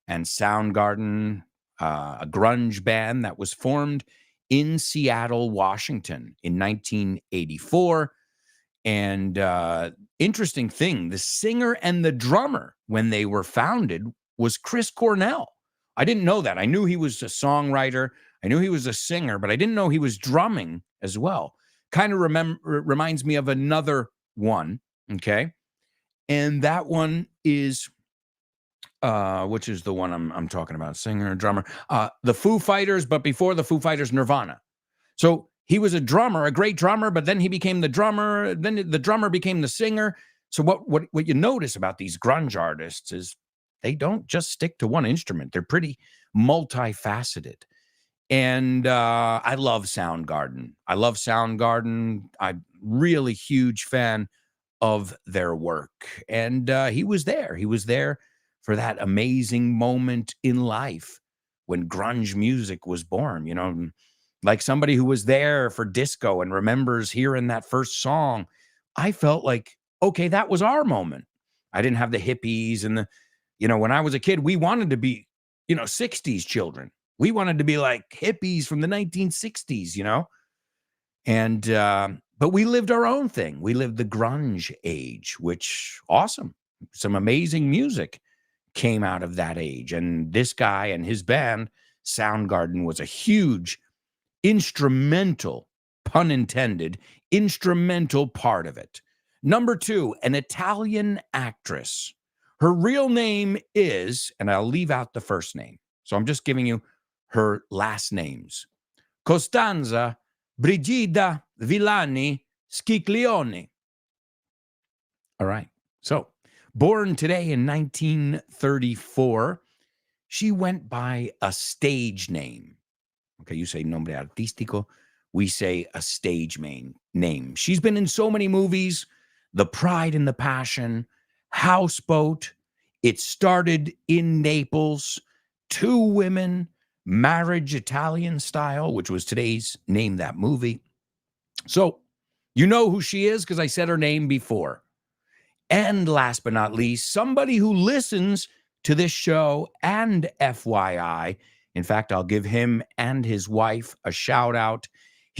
A: And Soundgarden, a grunge band that was formed in Seattle, Washington in 1984. And interesting thing, the singer and the drummer when they were founded was Chris Cornell. I didn't know that. I knew he was a songwriter. I knew he was a singer, but I didn't know he was drumming as well. Kind of reminds me of another one, okay? And that one is, which is the one I'm talking about, singer, drummer, the Foo Fighters, but before the Foo Fighters, Nirvana. So he was a drummer, a great drummer, but then he became the drummer, then the drummer became the singer. So what you notice about these grunge artists is they don't just stick to one instrument. They're pretty multifaceted. And I love Soundgarden. I'm really huge fan of their work. And he was there. He was there for that amazing moment in life when grunge music was born, like somebody who was there for disco and remembers hearing that first song. I felt like, okay, that was our moment. I didn't have the hippies and when I was a kid, we wanted to be, 60s children. We wanted to be like hippies from the 1960s, and, but we lived our own thing. We lived the grunge age, which awesome. Some amazing music came out of that age. And this guy and his band, Soundgarden, was a huge instrumental, pun intended, instrumental part of it. Number 2, an Italian actress. Her real name is, and I'll leave out the first name. So I'm just giving you her last names. Costanza Brigida Villani Sciglione. All right. So, born today in 1934, she went by a stage name. Okay, you say nombre artístico. We say a stage name. She's been in so many movies: The Pride and the Passion, Houseboat, It Started in Naples, Two Women, Marriage Italian Style, which was today's Name That Movie. So, you know who she is because I said her name before. And last but not least, somebody who listens to this show and FYI. In fact, I'll give him and his wife a shout out.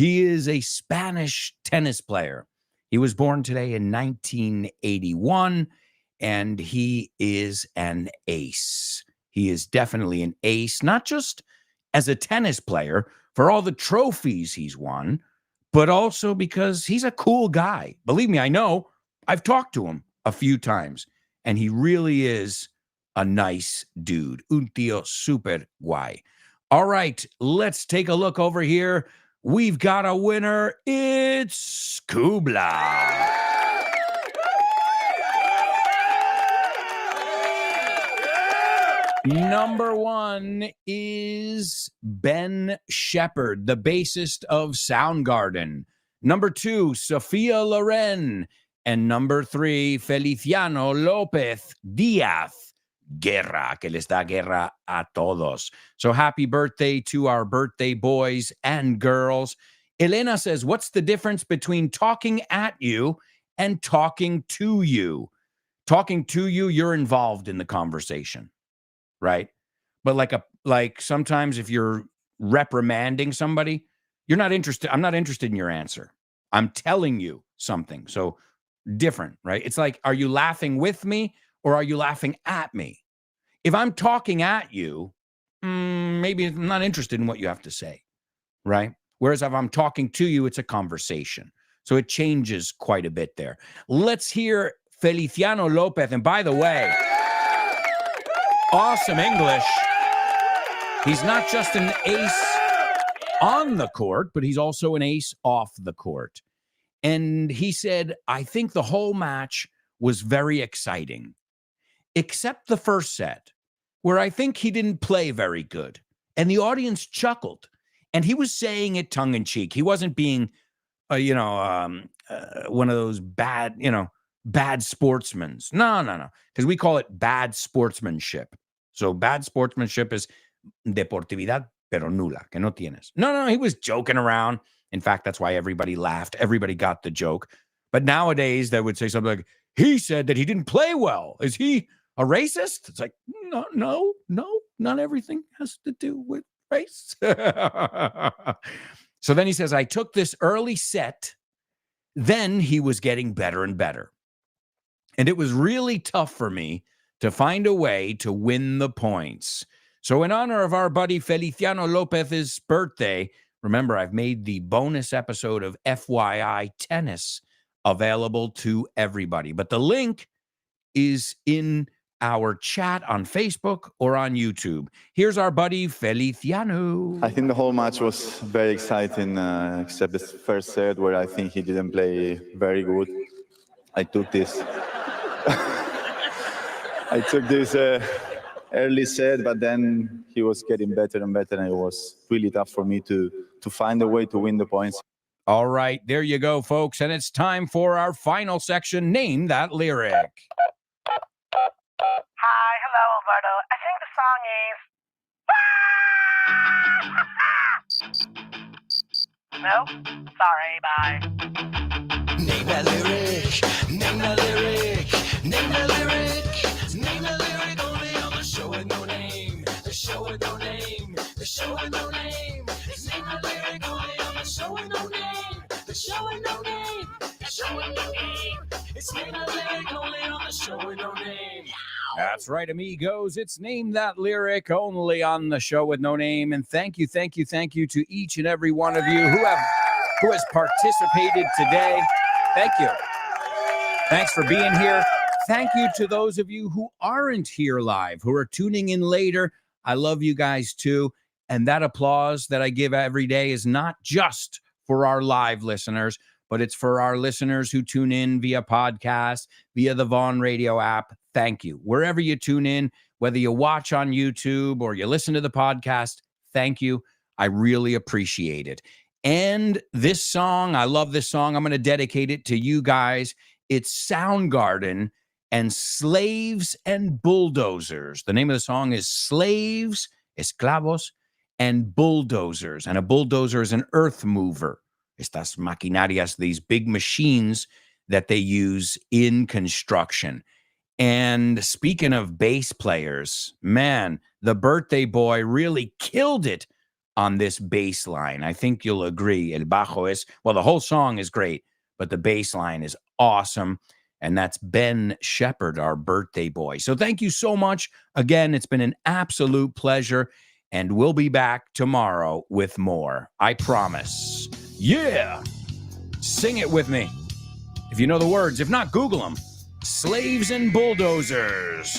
A: He is a Spanish tennis player. He was born today in 1981, and he is an ace. He is definitely an ace, not just as a tennis player for all the trophies he's won, but also because he's a cool guy. Believe me, I know. I've talked to him a few times, and he really is a nice dude. Un tío super guay. All right, let's take a look over here. We've got a winner. It's Kubla. Number one is Ben Shepherd, the bassist of Soundgarden. Number two, Sofia Loren. And number three, Feliciano Lopez Diaz. Guerra, que les da guerra a todos. So happy birthday to our birthday boys and girls. Elena says, what's the difference between talking at you and talking to you? Talking to you, you're involved in the conversation, right? But like sometimes if you're reprimanding somebody, you're not interested. I'm not interested in your answer. I'm telling you something. So different, right? It's like, are you laughing with me or are you laughing at me? If I'm talking at you, maybe I'm not interested in what you have to say, right? Whereas if I'm talking to you, it's a conversation. So it changes quite a bit there. Let's hear Feliciano Lopez. And by the way, awesome English. He's not just an ace on the court, but he's also an ace off the court. And he said, I think the whole match was very exciting, except the first set, where I think he didn't play very good. And the audience chuckled. And he was saying it tongue-in-cheek. He wasn't being, one of those bad sportsmen. No. Because we call it bad sportsmanship. So bad sportsmanship is deportividad, pero nula, que no tienes. No, he was joking around. In fact, that's why everybody laughed. Everybody got the joke. But nowadays, they would say something like, he said that he didn't play well. Is he a racist? It's like, no, not everything has to do with race. So then he says, I took this early set. Then he was getting better and better. And it was really tough for me to find a way to win the points. So in honor of our buddy Feliciano Lopez's birthday, remember, I've made the bonus episode of FYI Tennis available to everybody. But the link is in our chat on Facebook or on YouTube. Here's our buddy Feliciano.
F: I think the whole match was very exciting, except the first set where I think he didn't play very good. I took this early set, but then he was getting better and better, and it was really tough for me to find a way to win the points.
A: All right, there you go, folks. And it's time for our final section, Name That Lyric.
I: Hi, hello, Alberto. I think the song is... No? Sorry, bye.
D: Name that lyric, name that lyric, name that lyric, name that lyric only on the show with no name, the show with no name, the show with no name. It's name that lyric only on the show with no name, the show with no name, the show with no name. It's name that lyric only on the show with no name.
A: That's right, amigos. It's Name That Lyric only on the show with no name. And thank you to each and every one of you who has participated today. Thank you. Thanks for being here. Thank you to those of you who aren't here live, who are tuning in later. I love you guys too. And that applause that I give every day is not just for our live listeners, but it's for our listeners who tune in via podcast, via the Vaughn Radio app. Thank you. Wherever you tune in, whether you watch on YouTube or you listen to the podcast, thank you. I really appreciate it. And this song, I love this song. I'm going to dedicate it to you guys. It's Soundgarden and Slaves and Bulldozers. The name of the song is Slaves, Esclavos, and Bulldozers. And a bulldozer is an earth mover. Estas maquinarias, these big machines that they use in construction. And speaking of bass players, man, the birthday boy really killed it on this bass line. I think you'll agree. El bajo es, well, the whole song is great, but the bass line is awesome. And that's Ben Shepherd, our birthday boy. So thank you so much. Again, it's been an absolute pleasure. And we'll be back tomorrow with more. I promise. Yeah. Sing it with me. If you know the words. If not, Google them. Slaves and bulldozers.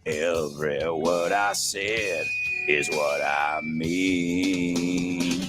A: Every word I said is what I mean.